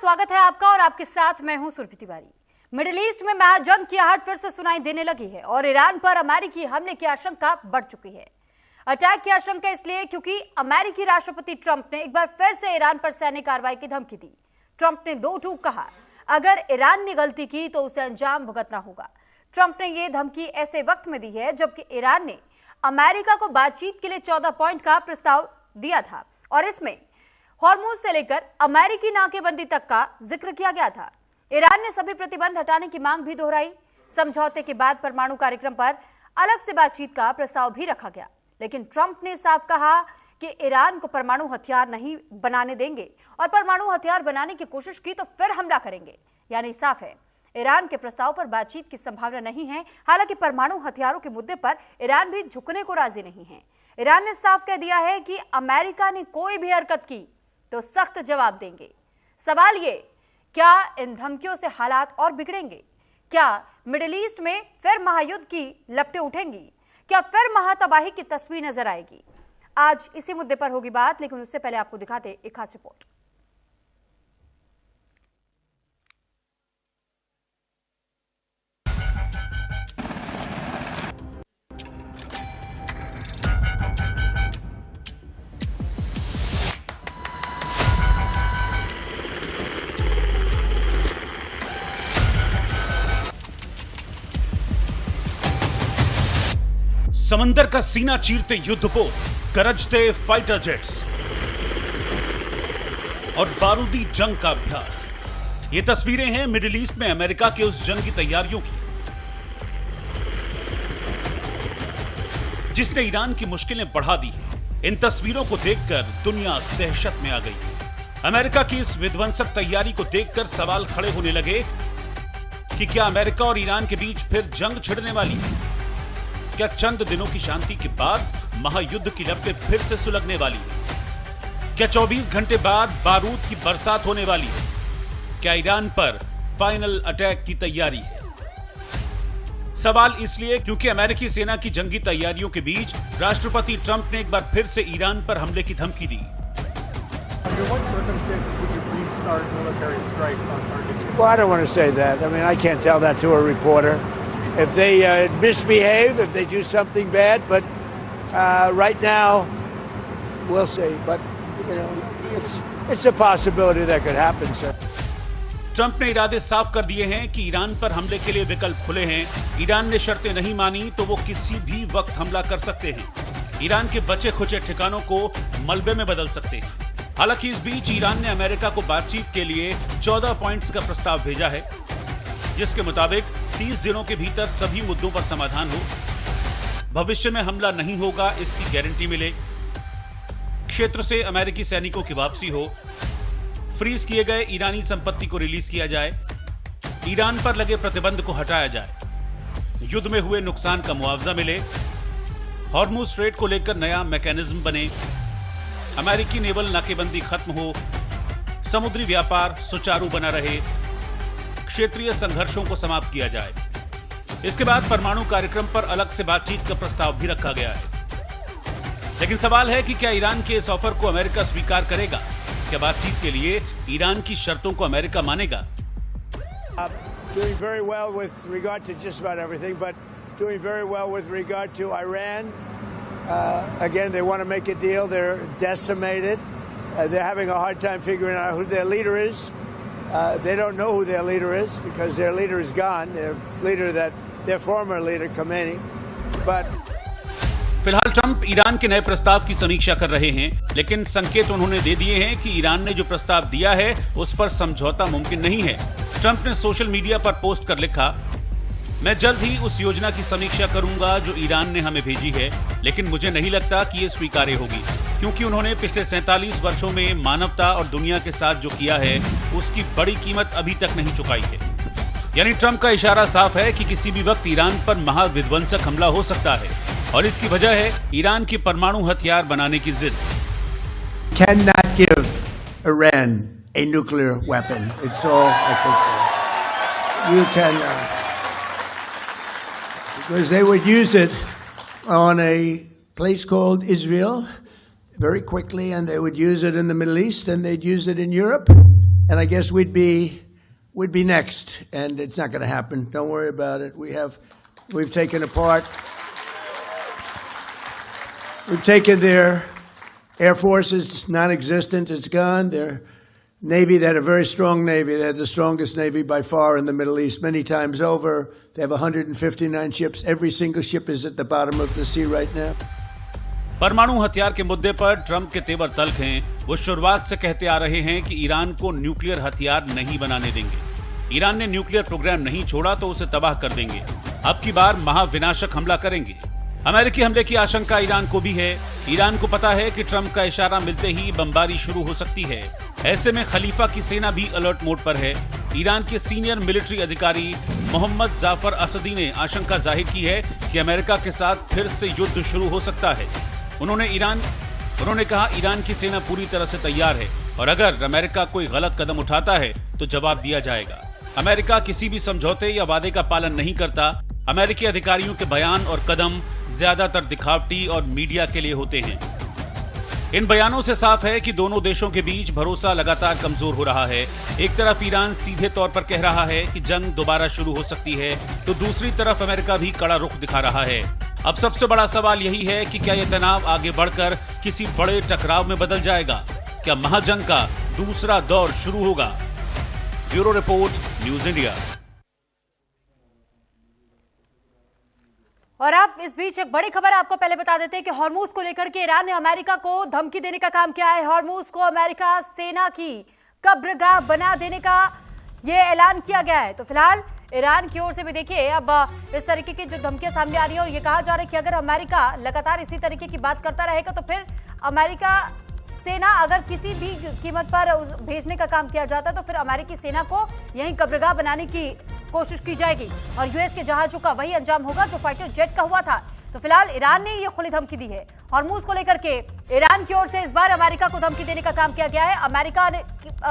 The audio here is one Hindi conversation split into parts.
स्वागत है आपका और आपके साथ मैं हूं सुरभि तिवारी। मिडिल ईस्ट में महाजंग की आहट फिर से सुनाई देने लगी है और ईरान पर अमेरिकी हमले की आशंका बढ़ चुकी है। अटैक की आशंका इसलिए क्योंकि अमेरिकी राष्ट्रपति ट्रंप ने एक बार फिर से ईरान पर सैन्य कार्रवाई की धमकी दी। ट्रंप ने दो टूक कहा, अगर ईरान ने गलती की तो उसे अंजाम भुगतना होगा। ट्रंप ने यह धमकी ऐसे वक्त में दी है जबकि ईरान ने अमेरिका को बातचीत के लिए 14 पॉइंट का प्रस्ताव दिया था और इसमें हॉर्मुज से लेकर अमेरिकी नाकेबंदी तक का जिक्र किया गया था। ईरान ने सभी प्रतिबंध हटाने की मांग भी दोहराई। समझौते के बाद परमाणु कार्यक्रम पर अलग से बातचीत का प्रस्ताव भी रखा गया, लेकिन ट्रंप ने साफ कहा कि ईरान को परमाणु हथियार नहीं बनाने देंगे और परमाणु हथियार बनाने की कोशिश की तो फिर हमला करेंगे। यानी साफ है, ईरान के प्रस्ताव पर बातचीत की संभावना नहीं है। हालांकि परमाणु हथियारों के मुद्दे पर ईरान भी झुकने को राजी नहीं है। ईरान ने साफ कह दिया है कि अमेरिका ने कोई भी हरकत की तो सख्त जवाब देंगे। सवाल ये, क्या इन धमकियों से हालात और बिगड़ेंगे? क्या मिडिल ईस्ट में फिर महायुद्ध की लपटें उठेंगी? क्या फिर महातबाही की तस्वीर नजर आएगी? आज इसी मुद्दे पर होगी बात, लेकिन उससे पहले आपको दिखाते एक खास रिपोर्ट। समंदर का सीना चीरते युद्धपोत, गरजते फाइटर जेट्स और बारूदी जंग का अभ्यास। ये तस्वीरें हैं मिडिल ईस्ट में अमेरिका के उस जंग की तैयारियों की जिसने ईरान की मुश्किलें बढ़ा दी हैं। इन तस्वीरों को देखकर दुनिया दहशत में आ गई है। अमेरिका की इस विध्वंसक तैयारी को देखकर सवाल खड़े होने लगे कि क्या अमेरिका और ईरान के बीच फिर जंग छिड़ने वाली है? क्या चंद दिनों की शांति के बाद महायुद्ध की लपटें फिर से सुलगने वाली है? क्या 24 घंटे बाद बारूद की बरसात होने वाली है? क्या ईरान पर फाइनल अटैक की तैयारी है? सवाल इसलिए क्योंकि अमेरिकी सेना की जंगी तैयारियों के बीच राष्ट्रपति ट्रंप ने एक बार फिर से ईरान पर हमले की धमकी दी। Well, I don't want to say that. I mean, I can't tell that to a reporter. If they misbehave, if they do something bad, but right now, we'll see. But, you know, it's a possibility that could happen, sir. Trump ने इरादे साफ कर दिए हैं कि ईरान पर हमले के लिए विकल्प खुले हैं। ईरान ने शर्तें नहीं मानी तो वो किसी भी वक्त हमला कर सकते हैं। ईरान के बचे खुचे ठिकानों को मलबे में बदल सकते हैं। हालांकि इस बीच ईरान ने अमेरिका को बातचीत के लिए 14 पॉइंट्स का प्रस्ताव भेजा है, जिसके मुताबिक 30 दिनों के भीतर सभी मुद्दों पर समाधान हो, भविष्य में हमला नहीं होगा इसकी गारंटी मिले, क्षेत्र से अमेरिकी सैनिकों की वापसी हो, फ्रीज किए गए ईरानी संपत्ति को रिलीज किया जाए, ईरान पर लगे प्रतिबंध को हटाया जाए, युद्ध में हुए नुकसान का मुआवजा मिले, हॉर्मुज स्ट्रेट को लेकर नया मैकेनिज्म बने, अमेरिकी नेवल नाकेबंदी खत्म हो, समुद्री व्यापार सुचारू बना रहे, क्षेत्रीय संघर्षों को समाप्त किया जाए। इसके बाद परमाणु कार्यक्रम पर अलग से बातचीत का प्रस्ताव भी रखा गया है। लेकिन सवाल है कि क्या ईरान के इस ऑफर को अमेरिका स्वीकार करेगा? क्या बातचीत के लिए ईरान की शर्तों को अमेरिका मानेगा? Doing very well with regard to just about everything, but doing very well with regard to Iran. Again, they want to make a deal. They're decimated. They're having a hard time figuring out who their leader is. They don't know who their leader is because their leader is gone. Their former leader, Khomeini. But फिलहाल ट्रंप ईरान के नए प्रस्ताव की समीक्षा कर रहे हैं, लेकिन संकेत उन्होंने दे दिए हैं कि ईरान ने जो प्रस्ताव दिया है उस पर समझौता मुमकिन नहीं है। ट्रंप ने सोशल मीडिया पर पोस्ट कर लिखा, मैं जल्द ही उस योजना की समीक्षा करूंगा जो ईरान ने हमें भेजी है, लेकिन मुझे नहीं लगता कि ये स्वीकार्य होगी, क्योंकि उन्होंने पिछले 47 वर्षों में मानवता और दुनिया के साथ जो किया है उसकी बड़ी कीमत अभी तक नहीं चुकाई है। यानी ट्रंप का इशारा साफ है कि किसी भी वक्त ईरान पर महाविध्वंसक हमला हो सकता है और इसकी वजह है ईरान की परमाणु हथियार बनाने की जिद। cannot give Iran a nuclear weapon. It's all I can say. You cannot. Because they would use it on a place called Israel very quickly, and they would use it in the Middle East, and they'd use it in Europe, and I guess we'd be next, and it's not going to happen. Don't worry about it. We've taken their Air Force is non-existent. It's gone. Their Navy, they had a very strong Navy. They had the strongest Navy by far in the Middle East many times over. They have 159 ships. Every single ship is at the bottom of the sea right now. परमाणु हथियार के मुद्दे पर ट्रंप के तेवर तल्ख हैं। वो शुरुआत से कहते आ रहे हैं कि ईरान को न्यूक्लियर हथियार नहीं बनाने देंगे। ईरान ने न्यूक्लियर प्रोग्राम नहीं छोड़ा तो उसे तबाह कर देंगे। अब की बार महाविनाशक हमला करेंगे। अमेरिकी हमले की आशंका ईरान को भी है। ईरान को पता है कि ट्रंप का इशारा मिलते ही बमबारी शुरू हो सकती है। ऐसे में खलीफा की सेना भी अलर्ट मोड पर है। ईरान के सीनियर मिलिट्री अधिकारी मोहम्मद जाफर असदी ने आशंका जाहिर की है कि अमेरिका के साथ फिर से युद्ध शुरू हो सकता है। उन्होंने कहा ईरान की सेना पूरी तरह से तैयार है और अगर अमेरिका कोई गलत कदम उठाता है तो जवाब दिया जाएगा। अमेरिका किसी भी समझौते या वादे का पालन नहीं करता। अमेरिकी अधिकारियों के बयान और कदम ज्यादातर दिखावटी और मीडिया के लिए होते हैं। इन बयानों से साफ है कि दोनों देशों के बीच भरोसा लगातार कमजोर हो रहा है। एक तरफ ईरान सीधे तौर पर कह रहा है कि जंग दोबारा शुरू हो सकती है, तो दूसरी तरफ अमेरिका भी कड़ा रुख दिखा रहा है। अब सबसे बड़ा सवाल यही है कि क्या यह तनाव आगे बढ़कर किसी बड़े टकराव में बदल जाएगा? क्या महाजंग का दूसरा दौर शुरू होगा? Bureau report, news India. और अब इस बीच एक बड़ी खबर आपको पहले बता देते हैं कि हॉर्मूज को लेकर के ईरान ने अमेरिका को धमकी देने का काम किया है। हॉर्मूज को अमेरिका सेना की कब्रगाह बना देने का ये ऐलान किया गया है। तो फिलहाल ईरान की ओर से भी देखिए अब इस तरीके की जो धमकियां सामने आ रही है और ये कहा जा रहा है कि अगर अमेरिका लगातार इसी तरीके की बात करता रहेगा तो फिर अमेरिका सेना अगर किसी भी कीमत पर भेजने का काम किया जाता है तो फिर अमेरिकी सेना को यहीं कब्रगाह बनाने की कोशिश की जाएगी और यूएस के जहाजों का वही अंजाम होगा जो फाइटर जेट का हुआ था। तो फिलहाल ईरान ने ये खुली धमकी दी है। हॉर्मूज को लेकर के ईरान की ओर से इस बार अमेरिका को धमकी देने का काम किया गया है। अमेरिका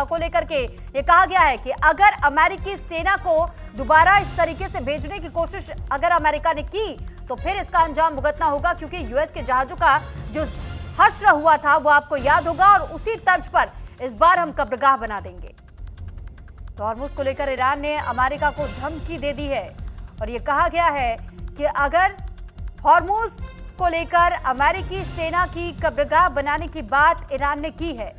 को लेकर के ये कहा गया है कि अगर अमेरिकी सेना को दोबारा इस तरीके से भेजने की कोशिश अगर अमेरिका ने की तो फिर इसका अंजाम भुगतना होगा, क्योंकि यूएस के जहाजों का जो हश्र हुआ था वो आपको याद होगा और उसी तर्ज पर इस बार हम कब्रगाह बना देंगे। तो हॉर्मूज को लेकर ईरान ने अमेरिका को धमकी दे दी है और ये कहा गया है कि अगर हॉर्मूज को लेकर अमेरिकी सेना की कब्रगाह बनाने की बात ईरान ने की है,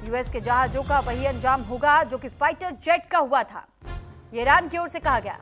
यूएस के जहाजों का वही अंजाम होगा जो कि फाइटर जेट का हुआ था। ये ईरान की ओर से कहा गया।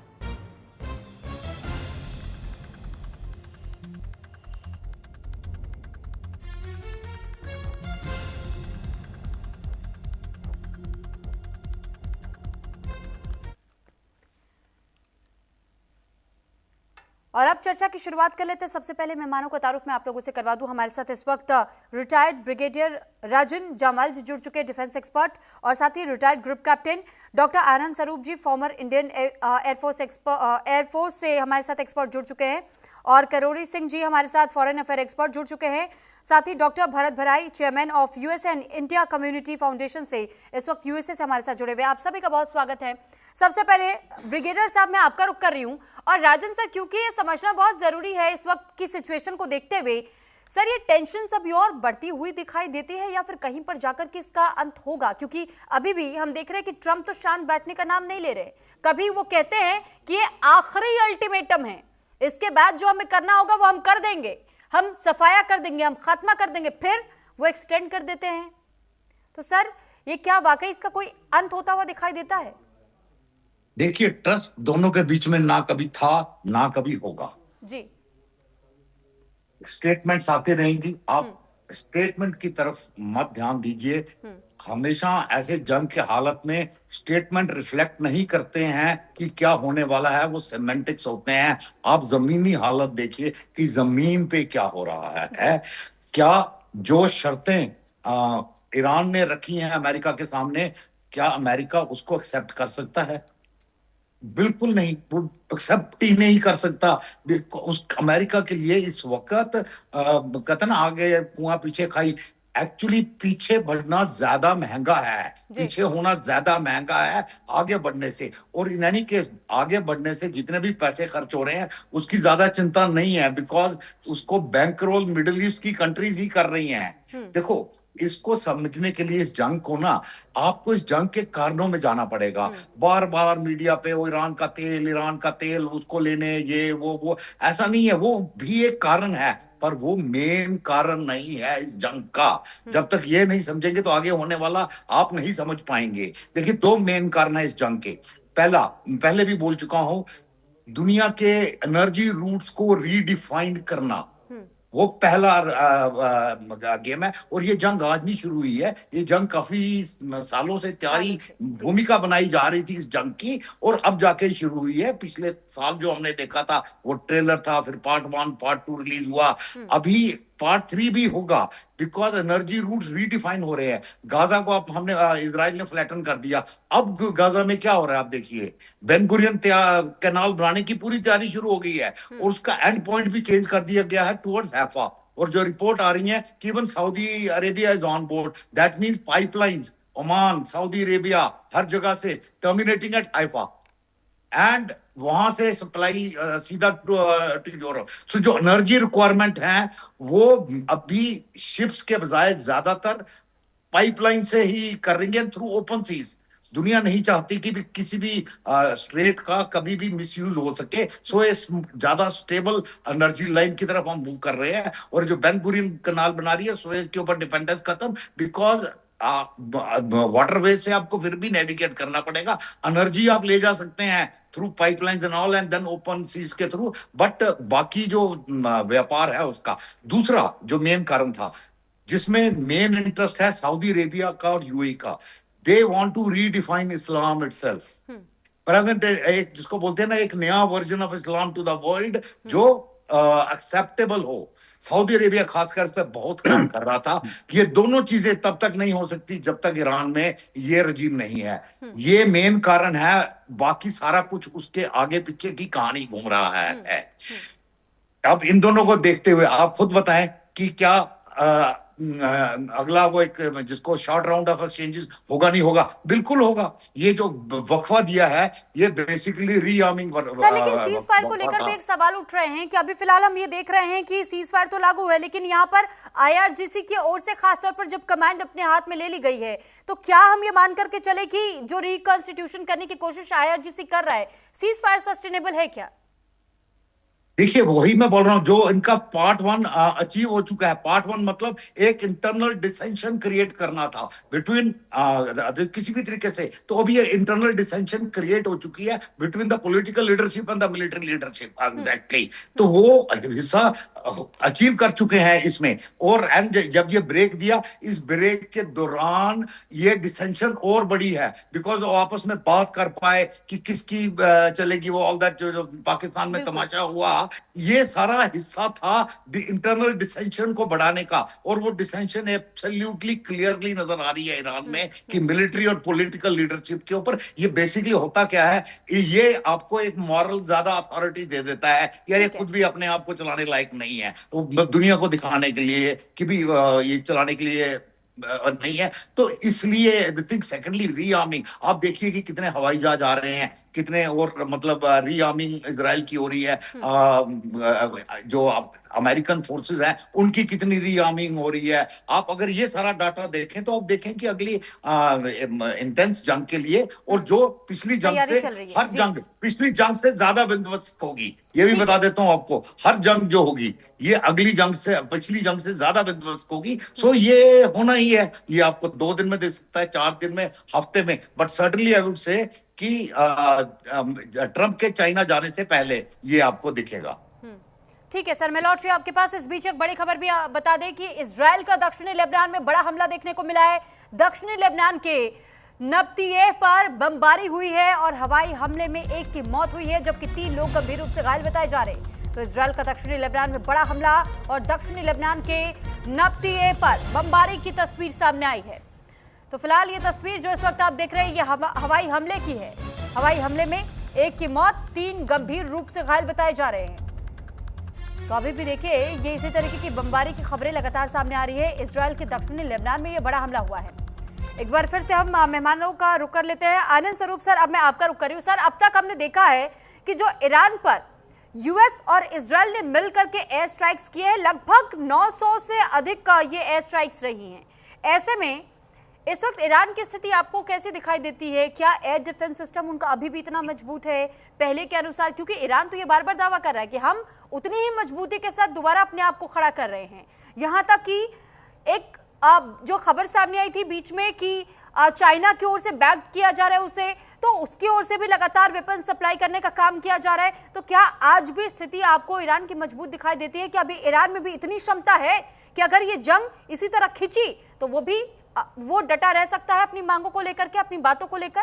और अब चर्चा की शुरुआत कर लेते हैं। सबसे पहले मेहमानों का तारुफ मैं आप लोगों से करवा दूं। हमारे साथ इस वक्त रिटायर्ड ब्रिगेडियर राजन जामाल जी जुड़ चुके हैं, डिफेंस एक्सपर्ट, और साथ ही रिटायर्ड ग्रुप कैप्टन डॉक्टर आनंद स्वरूप जी फॉर्मर इंडियन एयरफोर्स से हमारे साथ एक्सपर्ट जुड़ चुके हैं, और करोड़ी सिंह जी हमारे साथ फॉरेन अफेयर एक्सपर्ट जुड़ चुके हैं। साथ ही डॉक्टर भरत भराई chairman of USA and India community foundation से इस वक्त यूएसए से हमारे साथ जुड़े हुए हैं। आप सभी का बहुत स्वागत है। सबसे पहले ब्रिगेडियर साहब मैं आपका रुख कर रही हूं, और राजन सर क्योंकि ये समझना बहुत जरूरी है इस वक्त की सिचुएशन को देखते हुए, सर ये टेंशन अभी और बढ़ती हुई दिखाई देती है या फिर कहीं पर जाकर के इसका अंत होगा? क्योंकि अभी भी हम देख रहे हैं कि ट्रंप तो शांत बैठने का नाम नहीं ले रहे। कभी वो कहते हैं कि ये आखिरी अल्टीमेटम है, इसके बाद जो हमें करना होगा वो हम कर देंगे, हम सफाया कर देंगे, हम खात्मा कर देंगे, फिर वो एक्सटेंड कर देते हैं। तो सर ये क्या वाकई इसका कोई अंत होता हुआ दिखाई देता है? देखिए, ट्रस्ट दोनों के बीच में ना कभी था ना कभी होगा जी। स्टेटमेंट्स आते रहेंगी, आप स्टेटमेंट की तरफ मत ध्यान दीजिए। हमेशा ऐसे जंग के हालत में स्टेटमेंट रिफ्लेक्ट नहीं करते हैं कि क्या होने वाला है, वो सेमेंटिक्स होते हैं। आप जमीनी हालत देखिए कि जमीन पे क्या हो रहा है। क्या जो शर्तें ईरान ने रखी हैं अमेरिका के सामने, क्या अमेरिका उसको एक्सेप्ट कर सकता है? बिल्कुल नहीं, वो एक्सेप्ट ही नहीं कर सकता। उस अमेरिका के लिए इस वक्त कहते ना आगे कुआं पीछे खाई, एक्चुअली पीछे बढ़ना ज्यादा महंगा है, पीछे होना ज्यादा महंगा है आगे बढ़ने से। और इन एनी केस आगे बढ़ने से जितने भी पैसे खर्च हो रहे हैं उसकी ज्यादा चिंता नहीं है, बिकॉज उसको बैंक रोल मिडिल ईस्ट की कंट्रीज ही कर रही हैं। देखो, इसको समझने के लिए इस जंग को ना आपको इस जंग के कारणों में जाना पड़ेगा। बार बार मीडिया पे वो ईरान का तेल उसको लेने ये वो ऐसा नहीं है, वो भी एक कारण है पर वो मेन कारण नहीं है इस जंग का। जब तक ये नहीं समझेंगे तो आगे होने वाला आप नहीं समझ पाएंगे। देखिए 2 मेन कारण है इस जंग के। पहले भी बोल चुका हूं, दुनिया के एनर्जी रूट्स को रीडिफाइन करना वो पहला गेम है। और ये जंग आज नहीं शुरू हुई है, ये जंग काफी सालों से तैयारी भूमिका बनाई जा रही थी इस जंग की, और अब जाके शुरू हुई है। पिछले साल जो हमने देखा था वो ट्रेलर था, फिर पार्ट 1 पार्ट 2 रिलीज हुआ, अभी पार्ट 3 भी होगा, बिकॉज एनर्जी रूट्स रीडिफाइन हो रहे हैं। गाजा को हमने इजराइल ने फ्लैटन कर दिया। अब गाजा में क्या हो रहा है आप देखिए, बेन गुरियन कैनाल बनाने की पूरी तैयारी शुरू हो गई है और उसका एंड पॉइंट भी चेंज कर दिया गया है टुवर्ड्स हैफा। और जो रिपोर्ट आ रही है कि even Saudi Arabia is on board, that means pipelines Oman, Saudi Arabia, हर जगह से टर्मिनेटिंग एट हैफा एंड वहां से सप्लाई सीधा टू यूरोप। तो जो एनर्जी रिक्वायरमेंट है वो अभी शिप्स के बजाय ज्यादातर पाइपलाइन से ही करेंगे थ्रू ओपन सीज। दुनिया नहीं चाहती कि भी किसी भी स्ट्रेट का कभी भी मिसयूज हो सके। सो इस ज्यादा स्टेबल एनर्जी लाइन की तरफ हम मूव कर रहे हैं। और जो बेन गुरियन कैनाल बना रही है सुएज के ऊपर डिपेंडेंस खत्म, बिकॉज वाटरवेज से आपको फिर भी नेविगेट करना पड़ेगा। एनर्जी आप ले जा सकते हैं through pipelines and all and then open seas के थ्रू, बट बाकी जो व्यापार है उसका। दूसरा जो मेन कारण था जिसमें मेन इंटरेस्ट है सऊदी अरेबिया का और यूएई का, they want to redefine Islam itself. Present एक जिसको बोलते हैं ना एक नया version of Islam to the world जो एक्सेप्टेबल हो। सऊदी अरेबिया खासकर इस पे बहुत काम कर रहा था कि ये दोनों चीजें तब तक नहीं हो सकती जब तक ईरान में ये रजीम नहीं है। ये मेन कारण है, बाकी सारा कुछ उसके आगे पीछे की कहानी घूम रहा है। अब इन दोनों को देखते हुए आप खुद बताएं कि क्या अगला वो एक जिसको शॉर्ट राउंड ऑफ एक्सचेंजेस होगा नहीं होगा? बिल्कुल होगा। ये जो वक्फा दिया है ये बेसिकली रीआर्मिंग। सर लेकिन सीज फायर को लेकर भी एक सवाल उठ रहे हैं कि अभी फिलहाल हम ये देख रहे हैं कि सीज फायर तो लागू है, लेकिन यहाँ पर आईआरजीसी की ओर से खासतौर पर जब कमांड अपने हाथ में ले ली गई है तो क्या हम ये मान करके चले कि जो रिकॉन्स्टिट्यूशन करने की कोशिश आईआरजीसी कर रहा है, सीज फायर सस्टेनेबल है क्या? देखिए वही मैं बोल रहा हूं, जो इनका पार्ट 1 अचीव हो चुका है। पार्ट 1 मतलब एक इंटरनल डिसेंशन क्रिएट करना था बिटवीन किसी भी तरीके से, तो अभी ये इंटरनल डिसेंशन क्रिएट हो चुकी है between the political leadership and the military leadership. Exactly, तो वो हिस्सा अचीव कर चुके हैं इसमें। और एंड जब ये ब्रेक दिया, इस ब्रेक के दौरान ये डिसेंशन और बड़ी है, बिकॉज वो आपस में बात कर पाए कि किसकी चलेगी वो, ऑल दैट जो पाकिस्तान में तमाशा हुआ, ये सारा हिस्सा था इंटरनल डिसेंशन को बढ़ाने का। और वो डिसेंशन एब्सोल्युटली क्लियरली नजर आ रही है ईरान में कि मिलिट्री और पॉलिटिकल लीडरशिप के ऊपर। ये बेसिकली होता क्या है, ये आपको एक मॉरल ज्यादा अथॉरिटी दे देता है, यार ये खुद भी अपने आप को चलाने लायक नहीं है, तो दुनिया को दिखाने के लिए कि भी ये चलाने के लिए नहीं है। तो इसलिए थिंक सेकेंडली रीआर्मिंग, आप देखिए कि कितने हवाई जहाज आ रहे हैं, कितने और मतलब रीआर्मिंग इजराइल की हो रही है। जो अमेरिकन फोर्सेस हैं उनकी कितनी रीआर्मिंग हो रही है। आप अगर ये सारा डाटा देखें तो आप देखें कि अगली इंटेंस जंग के लिए, और जो पिछली जंग से हर जंग पिछली जंग से ज्यादा विध्वंसक होगी, ये भी बता देता हूं आपको। हर जंग जो होगी ये अगली जंग से पिछली जंग से ज्यादा विध्वंसक होगी। सो ये होना ही है। ये आपको 2 दिन में दे सकता है, 4 दिन में, हफ्ते में, but certainly I would say कि ट्रंप के चाइना जाने से पहले ये आपको दिखेगा। ठीक है सर, मैं लौट रही हूं आपके पास। इस बीच एक बड़ी खबर भी बता दें कि इजराइल का दक्षिणी लेबनान में बड़ा हमला देखने को मिला है। दक्षिणी लेबनान के नब्तिये पर बमबारी हुई है और हवाई हमले में 1 की मौत हुई है, जबकि 3 लोग गंभीर रूप से घायल बताए जा रहे हैं। तो इजराइल का दक्षिणी लेबनान में बड़ा हमला और दक्षिणी लेबनान के नब्तिये पर बमबारी की तस्वीर सामने आई है। तो फिलहाल ये तस्वीर जो इस वक्त आप देख रहे हैं ये हवाई हमले की है। हवाई हमले में 1 की मौत, 3 गंभीर रूप से घायल बताए जा रहे हैं। तो अभी भी देखिए ये इसी तरीके की बमबारी की खबरें लगातार सामने आ रही है। इजराइल के दक्षिणी लेबनान में ये बड़ा हमला हुआ है। एक बार फिर से हम मेहमानों का रुख कर लेते हैं। आनंद स्वरूप सर, अब मैं आपका रुख कर रही हूँ। सर, अब तक हमने देखा है कि जो ईरान पर यूएस और इजराइल ने मिलकर के एयर स्ट्राइक्स किए हैं, लगभग 900 से अधिक ये एयर स्ट्राइक्स रही हैं। ऐसे में इस वक्त ईरान की स्थिति आपको कैसी दिखाई देती है? क्या एयर डिफेंस सिस्टम उनका अभी भी इतना मजबूत है पहले के अनुसार? क्योंकि ईरान तो ये बार बार दावा कर रहा है कि हम उतनी ही मजबूती के साथ दोबारा अपने आप को खड़ा कर रहे हैं। यहाँ तक कि एक जो खबर सामने आई थी बीच में कि चाइना की ओर से बैक किया जा रहा है उसे, तो उसकी ओर से भी लगातार वेपन सप्लाई करने का काम किया जा रहा है। तो क्या आज भी स्थिति आपको ईरान की मजबूत दिखाई देती है कि अभी ईरान में भी इतनी क्षमता है कि अगर ये जंग इसी तरह खिंची तो वो डटा रह सकता है अपनी मांगों को लेकर के, अपनी बातों को लेकर?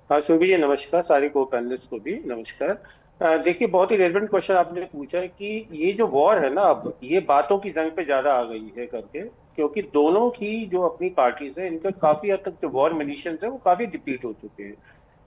हाँ सुरभि जी नमस्कार, सारे को पैनलिस्ट को भी नमस्कार। देखिए बहुत ही रेलेवेंट क्वेश्चन आपने पूछा है कि ये जो वॉर है ना, अब ये बातों की जंग पे ज्यादा आ गई है करके, क्योंकि दोनों की जो अपनी पार्टीज है इनका काफी हद तक जो वॉर मिलिशियंस है वो काफी डिप्लीट हो चुके हैं।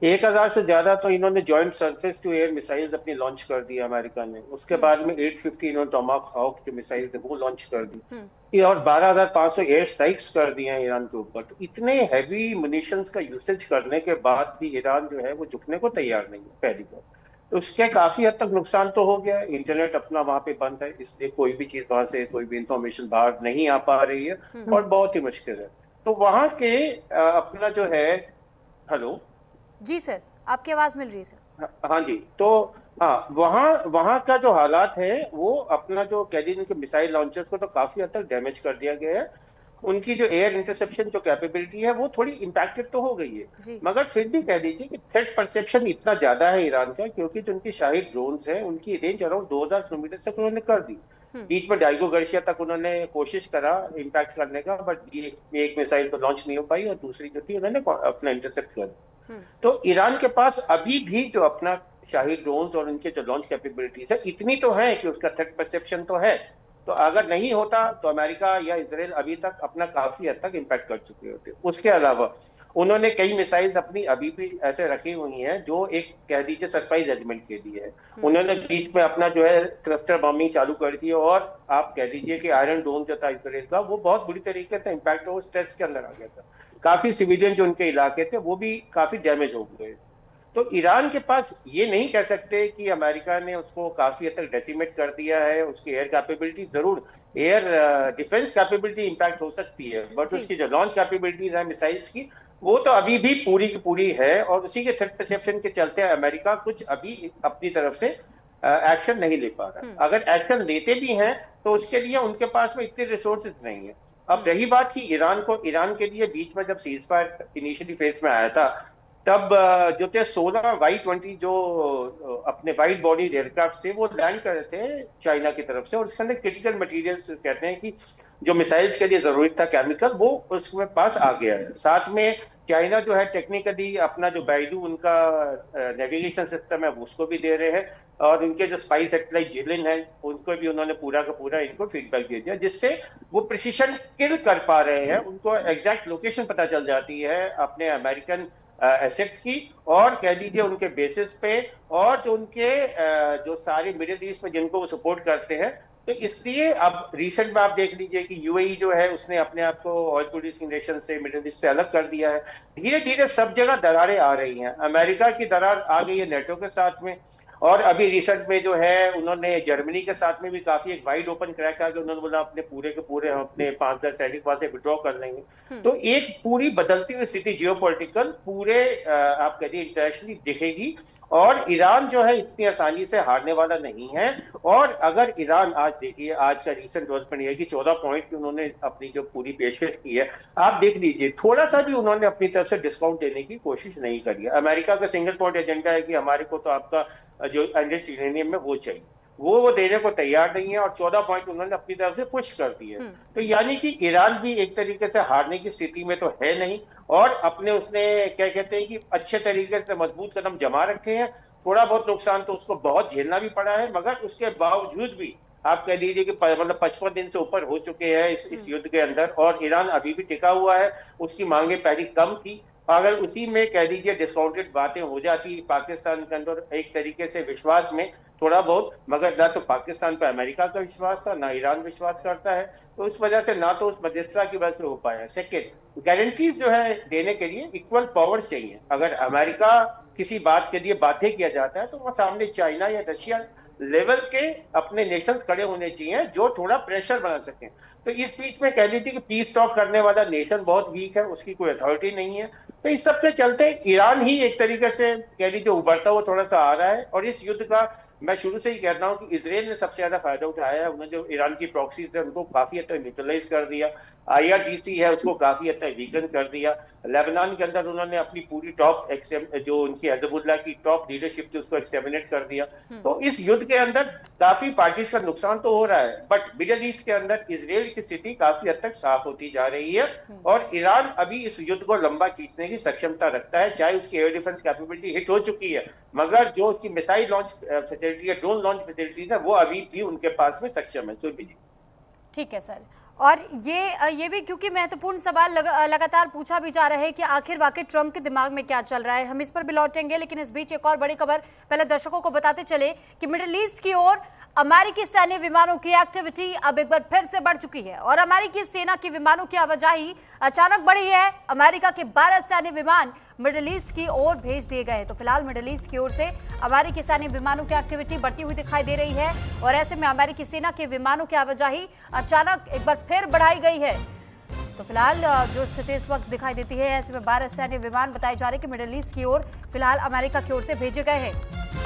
1000 से ज्यादा तो इन्होंने joint surface to air missiles अपनी लॉन्च कर दी अमेरिका ने। उसके बाद में 850 इन्होंने टोमाहाक हॉक जो मिसाइल थे वो लॉन्च कर दी और 12500 एयर स्ट्राइक्स कर दिए हैं ईरान के ऊपर। तो इतने हैवी मुनिशंस का यूसेज करने के बाद भी ईरान जो है वो झुकने को तैयार नहीं है पहली बार। तो उसके काफी हद तक नुकसान तो हो गया है। इंटरनेट अपना वहां पे बंद है, इसलिए कोई भी चीज वहां से कोई भी इंफॉर्मेशन बाहर नहीं आ पा रही है और बहुत ही मुश्किल है। तो वहां के अपना जो है, हेलो जी सर, आपकी आवाज मिल रही है सर। हाँ जी, तो हाँ वहाँ का जो हालात है वो अपना जो कह लीजिए उनके मिसाइल लॉन्चर्स को तो काफी हद तक डैमेज कर दिया गया है। उनकी जो एयर इंटरसेप्शन जो कैपेबिलिटी है वो थोड़ी इम्पैक्टेड तो हो गई है, मगर फिर भी कह लीजिए कि थ्रेट परसेप्शन इतना ज्यादा है ईरान का, क्योंकि जो उनकी शाहिद ड्रोन्स है उनकी रेंज अराउंड 2000 किलोमीटर तक उन्होंने कर दी। बीच में डाइगो गर्शिया तक उन्होंने कोशिश करा इम्पैक्ट करने का, बट एक मिसाइल तो लॉन्च नहीं हो पाई और दूसरी जो थी उन्होंने अपना इंटरसेप्ट कर दी। तो ईरान के पास अभी भी जो अपना शाही ड्रोन्स और उनके जो लॉन्च कैपेबिलिटीज है इतनी तो है कि उसका थ्रेट परसेप्शन तो है। तो अगर नहीं होता तो अमेरिका या इजराइल अभी तक अपना काफी हद तक इम्पैक्ट कर चुके होते। उसके अलावा उन्होंने कई मिसाइल्स अपनी अभी भी ऐसे रखी हुई हैं जो एक कह दीजिए सरप्राइज एलिमेंट के लिए है। उन्होंने बीच में अपना जो है क्लस्टर बॉम्बिंग चालू कर दी और आप कह दीजिए कि आयरन डोम जो था इजराइल का वो बहुत बुरी तरीके से इम्पैक्ट हो स्टेट्स के अंदर आ गया था। काफी सिविलियन जो उनके इलाके थे वो भी काफी डैमेज हो गए। तो ईरान के पास ये नहीं कह सकते कि अमेरिका ने उसको काफी हद तक डेसिमेट कर दिया है। उसकी एयर कैपेबिलिटी जरूर, एयर डिफेंस कैपेबिलिटी इंपैक्ट हो सकती है, बट उसकी जो लॉन्च कैपेबिलिटीज है मिसाइल्स की वो तो अभी भी पूरी की पूरी है। और उसी के थ्रेट परसेप्शन के चलते अमेरिका कुछ अभी अपनी तरफ से एक्शन नहीं ले पा रहा। अगर एक्शन लेते भी हैं तो उसके लिए उनके पास में इतने रिसोर्सेज नहीं है। अब रही बात कि ईरान के लिए बीच में जब सीज फायर इनिशियली फेज में आया था तब जो थे 16 Y-20 जो अपने वाइड बॉडी एयरक्राफ्ट थे वो लैंड कर रहे थे चाइना की तरफ से, और उसके अंदर क्रिटिकल मटेरियल्स कहते हैं कि जो मिसाइल्स के लिए जरूरत था केमिकल वो उसके पास आ गया है। साथ में चाइना जो है टेक्निकली अपना जो बैडू उनका नेविगेशन सिस्टम है उसको भी दे रहे हैं, और उनके जो स्पाई सैटेलाइट जिलिन है उनको भी उन्होंने पूरा का पूरा इनको फीडबैक दे दिया, जिससे वो प्रिसिशन किल कर पा रहे हैं। उनको एग्जैक्ट लोकेशन पता चल जाती है अपने अमेरिकन एसेट्स की, और कह लीजिए उनके बेसिस पे, और जो उनके जो सारे मिडिल ईस्ट में जिनको वो सपोर्ट करते हैं। तो इसलिए अब रिसेंट में आप देख लीजिए कि यूएई जो है उसने अपने आप को ऑयल प्रोड्यूसिंग नेशन से मिडिल ईस्ट से अलग कर दिया है। धीरे धीरे सब जगह दरारें आ रही हैं। अमेरिका की दरार आ गई है नेटो के साथ में, और अभी रिसेंट में जो है उन्होंने जर्मनी के साथ में भी काफी एक वाइड ओपन क्रैक आ गया। उन्होंने बोला अपने पूरे के पूरे हम अपने 5000 सैनिक वहां से विड्रॉ कर लेंगे। तो एक पूरी बदलती हुई स्थिति जियोपॉलिटिकल पूरे आप कहिए इंटरनेशनली दिखेगी, और ईरान जो है इतनी आसानी से हारने वाला नहीं है। और अगर ईरान आज देखिए आज का रिसेंट डेवलपमेंट ये है कि 14 पॉइंट की उन्होंने अपनी जो पूरी पेशकश की है, आप देख लीजिए थोड़ा सा भी उन्होंने अपनी तरफ से डिस्काउंट देने की कोशिश नहीं करी है। अमेरिका का सिंगल पॉइंट एजेंडा है कि हमारे को तो आपका जो एनरिच्ड यूरेनियम है वो चाहिए, वो देने को तैयार नहीं है, और 14 पॉइंट उन्होंने अपनी तरफ से पुश कर दिए। तो यानी कि ईरान भी एक तरीके से हारने की स्थिति में तो है नहीं, और अपने उसने क्या कहते हैं कि अच्छे तरीके से मजबूत कदम जमा रखे हैं। थोड़ा बहुत नुकसान तो उसको बहुत झेलना भी पड़ा है, मगर उसके बावजूद भी आप कह लीजिए कि मतलब 55 दिन से ऊपर हो चुके हैं इस युद्ध के अंदर, और ईरान अभी भी टिका हुआ है। उसकी मांगे पहले कम थी, अगर उसी में कह लीजिए डिस्काउंटेड बातें हो जाती पाकिस्तान के अंदर एक तरीके से विश्वास में थोड़ा बहुत, मगर ना तो पाकिस्तान पे अमेरिका का विश्वास था ना ईरान विश्वास करता है, तो उस वजह से ना तो उस मध्यस्थता की वजह से हो पाया। सेकेंड, गारंटीज जो है देने के लिए इक्वल पावर्स चाहिए। अगर अमेरिका किसी बात के लिए बाध्य किया जाता है तो वह सामने चाइना या रशिया लेवल के अपने नेशन खड़े होने चाहिए जो थोड़ा प्रेशर बना सकें। तो इस बीच में कह लीजिए कि पीस टॉक करने वाला नेशन बहुत वीक है, उसकी कोई अथॉरिटी नहीं है। तो इस सब के चलते ईरान ही एक तरीके से कह लीजिए उभरता हुआ थोड़ा सा आ रहा है। और इस युद्ध का मैं शुरू से ही कह रहा हूं कि इजराइल ने सबसे ज्यादा फायदा उठाया है। उन्होंने जो ईरान की प्रॉक्सीज है उनको काफी हद तक न्यूट्रलाइज कर दिया, IRGC है उसको काफी हद तक वीकन कर दिया। लेबनान के अंदर उन्होंने अपनी पूरी टॉप जो उनकी हिजबुल्लाह की टॉप लीडरशिप थी उसको एक्सटर्मिनेट कर दिया। तो इस युद्ध के अंदर काफी पार्टीज का नुकसान तो हो रहा है, बट मिडिल ईस्ट के अंदर इजराइल की स्थिति काफी हद तक साफ होती जा रही है। और ईरान अभी इस युद्ध को लंबा खींचने की सक्षमता रखता है, चाहे उसकी एयर डिफेंस कैपेबिलिटी हिट हो चुकी है, मगर जो उसकी मिसाइल लॉन्च फैसिलिटी है, ड्रोन लॉन्च फैसिलिटीज है, वो अभी भी उनके पास में सक्षम है। सुरभि जी, ठीक है सर। और ये भी क्योंकि महत्वपूर्ण सवाल लगातार पूछा भी जा रहा है कि आखिर वाकई ट्रंप के दिमाग में क्या चल रहा है, हम इस पर भी लौटेंगे। लेकिन इस बीच एक और बड़ी खबर पहले दर्शकों को बताते चले कि मिडिल ईस्ट की ओर अमेरिकी सैन्य विमानों की एक्टिविटी अब एक बार फिर से बढ़ चुकी है और अमेरिकी सेना की विमानों की आवाजाही अचानक बढ़ी है। अमेरिका के 12 सैन्य विमान मिडिल ईस्ट की ओर भेज दिए गए हैं। तो फिलहाल मिडिल ईस्ट की ओर से अमेरिकी सैन्य विमानों की एक्टिविटी बढ़ती हुई दिखाई दे रही है और ऐसे में अमेरिकी सेना के विमानों की आवाजाही अचानक एक बार फिर बढ़ाई गई है। तो फिलहाल जो स्थिति इस वक्त दिखाई देती है, ऐसे में 12 सैन्य विमान बताए जा रहे हैं कि मिडिल ईस्ट की ओर फिलहाल अमेरिका की ओर से भेजे गए हैं।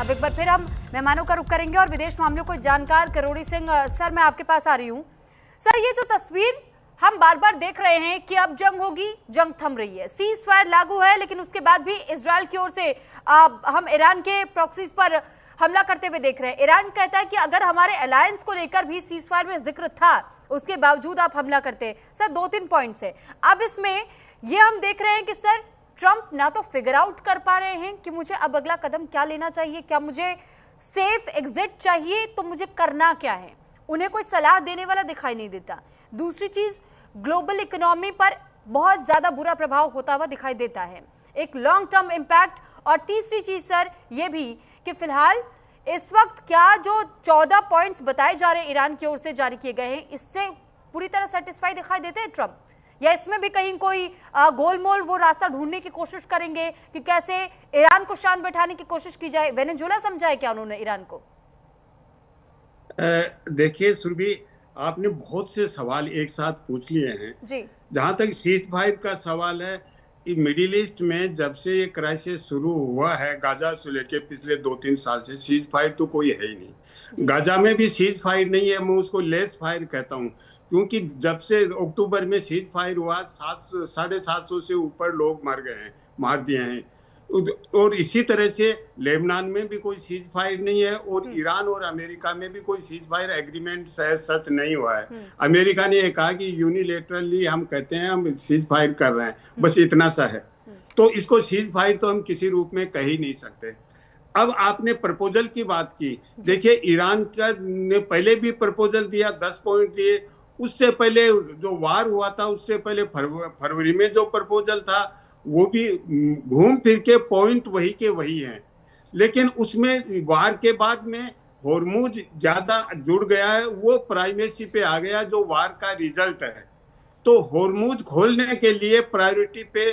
अब एक बार फिर हम मेहमानों का रुख करेंगे और विदेश मामलों को जानकार करोड़ी सिंह सर, मैं आपके पास आ रही हूँ। सर, ये जो तस्वीर हम बार बार देख रहे हैं कि अब जंग होगी, जंग थम रही है, सीज फायर लागू है, लेकिन उसके बाद भी इजराइल की ओर से हम ईरान के प्रॉक्सीज पर हमला करते हुए देख रहे हैं। ईरान कहता है कि अगर हमारे अलायंस को लेकर भी सीज फायर में जिक्र था, उसके बावजूद आप हमला करते हैं। सर, 2-3 पॉइंट्स है। अब इसमें ये हम देख रहे हैं कि सर ट्रंप ना तो फिगर आउट कर पा रहे हैं कि मुझे अब अगला कदम क्या लेना चाहिए, क्या मुझे सेफ एग्जिट चाहिए, तो मुझे करना क्या है, उन्हें कोई सलाह देने वाला दिखाई नहीं देता। दूसरी चीज, ग्लोबल इकोनॉमी पर बहुत ज्यादा बुरा प्रभाव होता हुआ दिखाई देता है, एक लॉन्ग टर्म इम्पैक्ट। और तीसरी चीज सर ये भी कि फिलहाल इस वक्त क्या जो 14 पॉइंट्स बताए जा रहे हैं ईरान की ओर से जारी किए गए हैं, इससे पूरी तरह सेटिस्फाई दिखाई देते हैं ट्रंप, या इसमें भी कहीं कोई गोलमोल वो रास्ता ढूंढने की कोशिश करेंगे कि कैसे ईरान को शांत बैठाने की कोशिश की जाए? वेनेजुएला समझाए क्या उन्होंने ईरान को? देखिए सुरभि, आपने बहुत से सवाल एक साथ पूछ लिए हैं जी। जहां तक सीज फायर का सवाल है, मिडिल ईस्ट में जब से ये क्राइसिस शुरू हुआ है गाजा से लेके पिछले 2-3 साल से सीज फायर तो कोई है ही नहीं। गाजा में भी सीज फायर नहीं है, मैं उसको लेस फायर कहता हूँ, क्योंकि जब से अक्टूबर में सीज फायर हुआ 750 से ऊपर लोग मर गए हैं, मार दिए हैं। और इसी तरह से लेबनान में भी कोई सीज फायर नहीं है और ईरान और अमेरिका में भी कोई सीज फायर एग्रीमेंट सच नहीं हुआ है। अमेरिका ने ये कहा कि यूनिलेटरली हम कहते हैं हम सीज फायर कर रहे हैं, बस इतना सा है। तो इसको सीज फायर तो हम किसी रूप में कह ही नहीं सकते। अब आपने प्रपोजल की बात की, देखिए ईरान का ने पहले भी प्रपोजल दिया, 10 पॉइंट दिए। उससे पहले जो वार हुआ था उससे पहले फरवरी में जो प्रपोजल था वो भी घूम फिर के पॉइंट वही के वही हैं, लेकिन उसमें वार के बाद में हॉर्मुज ज्यादा जुड़ गया है, वो प्राइमेसी पे आ गया जो वार का रिजल्ट है। तो हॉर्मुज खोलने के लिए प्रायोरिटी पे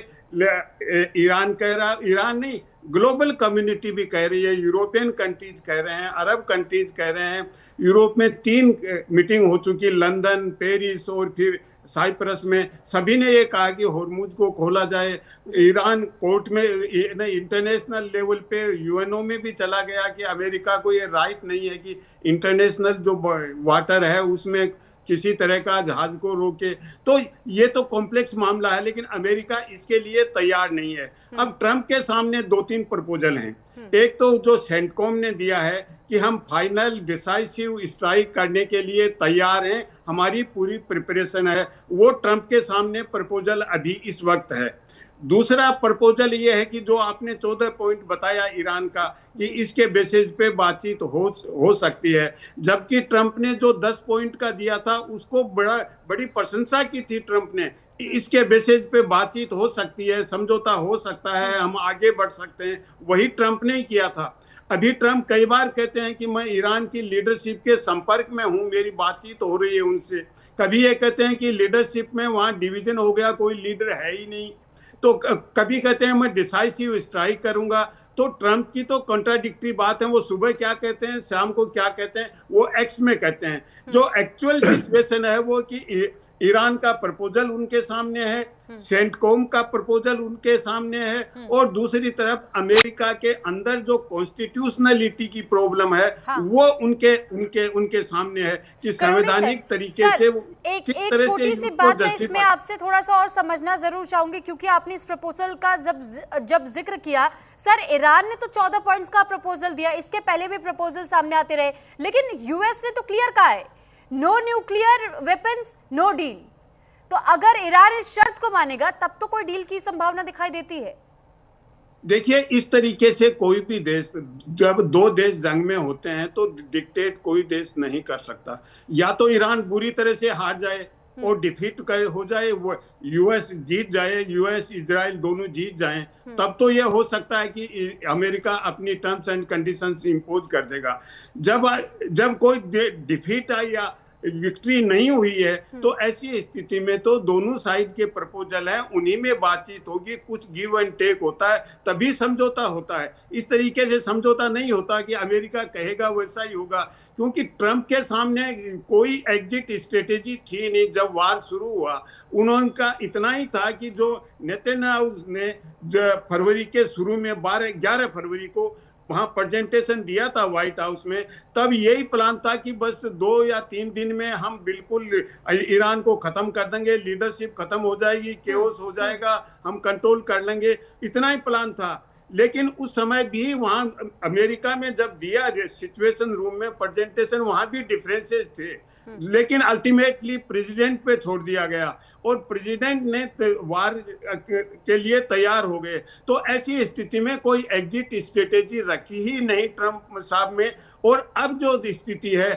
ईरान कह रहा, ईरान नहीं ग्लोबल कम्युनिटी भी कह रही है, यूरोपियन कंट्रीज कह रहे हैं, अरब कंट्रीज कह रहे हैं। यूरोप में 3 मीटिंग हो चुकी, लंदन, पेरिस और फिर साइप्रस में, सभी ने ये कहा कि हॉर्मुज को खोला जाए। ईरान कोर्ट में इंटरनेशनल लेवल पे यूएनओ में भी चला गया कि अमेरिका को ये राइट नहीं है कि इंटरनेशनल जो वाटर है उसमें किसी तरह का जहाज को रोके। तो ये तो कॉम्प्लेक्स मामला है, लेकिन अमेरिका इसके लिए तैयार नहीं है। अब ट्रंप के सामने 2-3 प्रपोजल हैं। एक तो जो सेंटकॉम ने दिया है कि हम फाइनल डिसाइसिव स्ट्राइक करने के लिए तैयार हैं, हमारी पूरी प्रिपरेशन है, वो ट्रंप के सामने प्रपोजल अभी इस वक्त है। दूसरा प्रपोजल ये है कि जो आपने 14 पॉइंट बताया ईरान का, कि इसके बेसिस पे बातचीत हो सकती है, जबकि ट्रंप ने जो 10 पॉइंट का दिया था उसको बड़ी प्रशंसा की थी ट्रंप ने। इसके बेसिस पे बातचीत हो सकती है, समझौता हो सकता है, हम आगे बढ़ सकते हैं, वही ट्रंप ने किया था। अभी ट्रंप कई बार कहते हैं कि मैं ईरान की लीडरशिप के संपर्क में हूं, मेरी बातचीत हो रही है उनसे। कभी ये कहते हैं कि लीडरशिप में वहां डिवीजन हो गया, कोई लीडर है ही नहीं। तो कभी कहते हैं मैं डिसाइसिव स्ट्राइक करूंगा, तो ट्रंप की तो कॉन्ट्राडिक्टरी बात है, वो सुबह क्या कहते हैं, शाम को क्या कहते हैं, वो एक्स में कहते हैं। जो एक्चुअल सिचुएशन है वो कि ईरान का प्रपोजल उनके सामने है, सेंटकॉम का प्रपोजल उनके सामने है, और दूसरी तरफ अमेरिका के अंदर जो कॉन्स्टिट्यूशनलिटी की प्रॉब्लम है, हाँ। वो उनके सामने है कि संवैधानिक तरीके से एक छोटी सी बात मैं इसमें आपसे थोड़ा सा और समझना जरूर चाहूंगी, क्योंकि आपने इस प्रपोजल का जब जिक्र किया, सर ईरान ने तो 14 पॉइंट्स का प्रपोजल दिया, इसके पहले भी प्रपोजल सामने आते रहे, लेकिन यूएस ने तो क्लियर कहा है no nuclear weapons no deal. तो अगर ईरान इस शर्त को मानेगा तब तो कोई डील की संभावना दिखाई देती है। देखिए, इस तरीके से कोई भी देश, जब दो देश जंग में होते हैं तो डिक्टेट कोई देश नहीं कर सकता। या तो ईरान बुरी तरह से हार जाए और डिफीट हो जाए, वो यूएस जीत जाए, यूएस इजराइल दोनों जीत जाएं, तब तो यह हो सकता है कि अमेरिका अपनी टर्म्स एंड कंडीशंस इंपोज कर देगा। जब कोई डिफीट है या विक्ट्री नहीं हुई है, तो ऐसी स्थिति में तो दोनों साइड के प्रपोजल हैं, उन्हीं में बातचीत होगी, कुछ गिव एंड टेक होता है, तभी समझौता होता है। इस तरीके से समझौता नहीं होता कि अमेरिका कहेगा वैसा ही होगा, क्योंकि ट्रंप के सामने कोई एग्जिट स्ट्रेटेजी थी नहीं। जब वार शुरू हुआ, उनका इतना ही था कि जो नेतन्याहू ने फरवरी के शुरू में 11 फरवरी को वहां प्रेजेंटेशन दिया था व्हाइट हाउस में, तब यही प्लान था कि बस 2 या 3 दिन में हम बिल्कुल ईरान को खत्म कर देंगे, लीडरशिप खत्म हो जाएगी, केओस हो जाएगा, हम कंट्रोल कर लेंगे, इतना ही प्लान था। लेकिन उस समय भी वहां अमेरिका में जब दिया सिचुएशन रूम में प्रेजेंटेशन, वहां भी डिफरेंसेस थे, लेकिन अल्टीमेटली प्रेसिडेंट पे छोड़ दिया गया और प्रेसिडेंट ने वार के लिए तैयार हो गए। तो ऐसी स्थिति में कोई एग्जिट स्ट्रेटेजी रखी ही नहीं ट्रंप साहब में। और अब जो स्थिति है,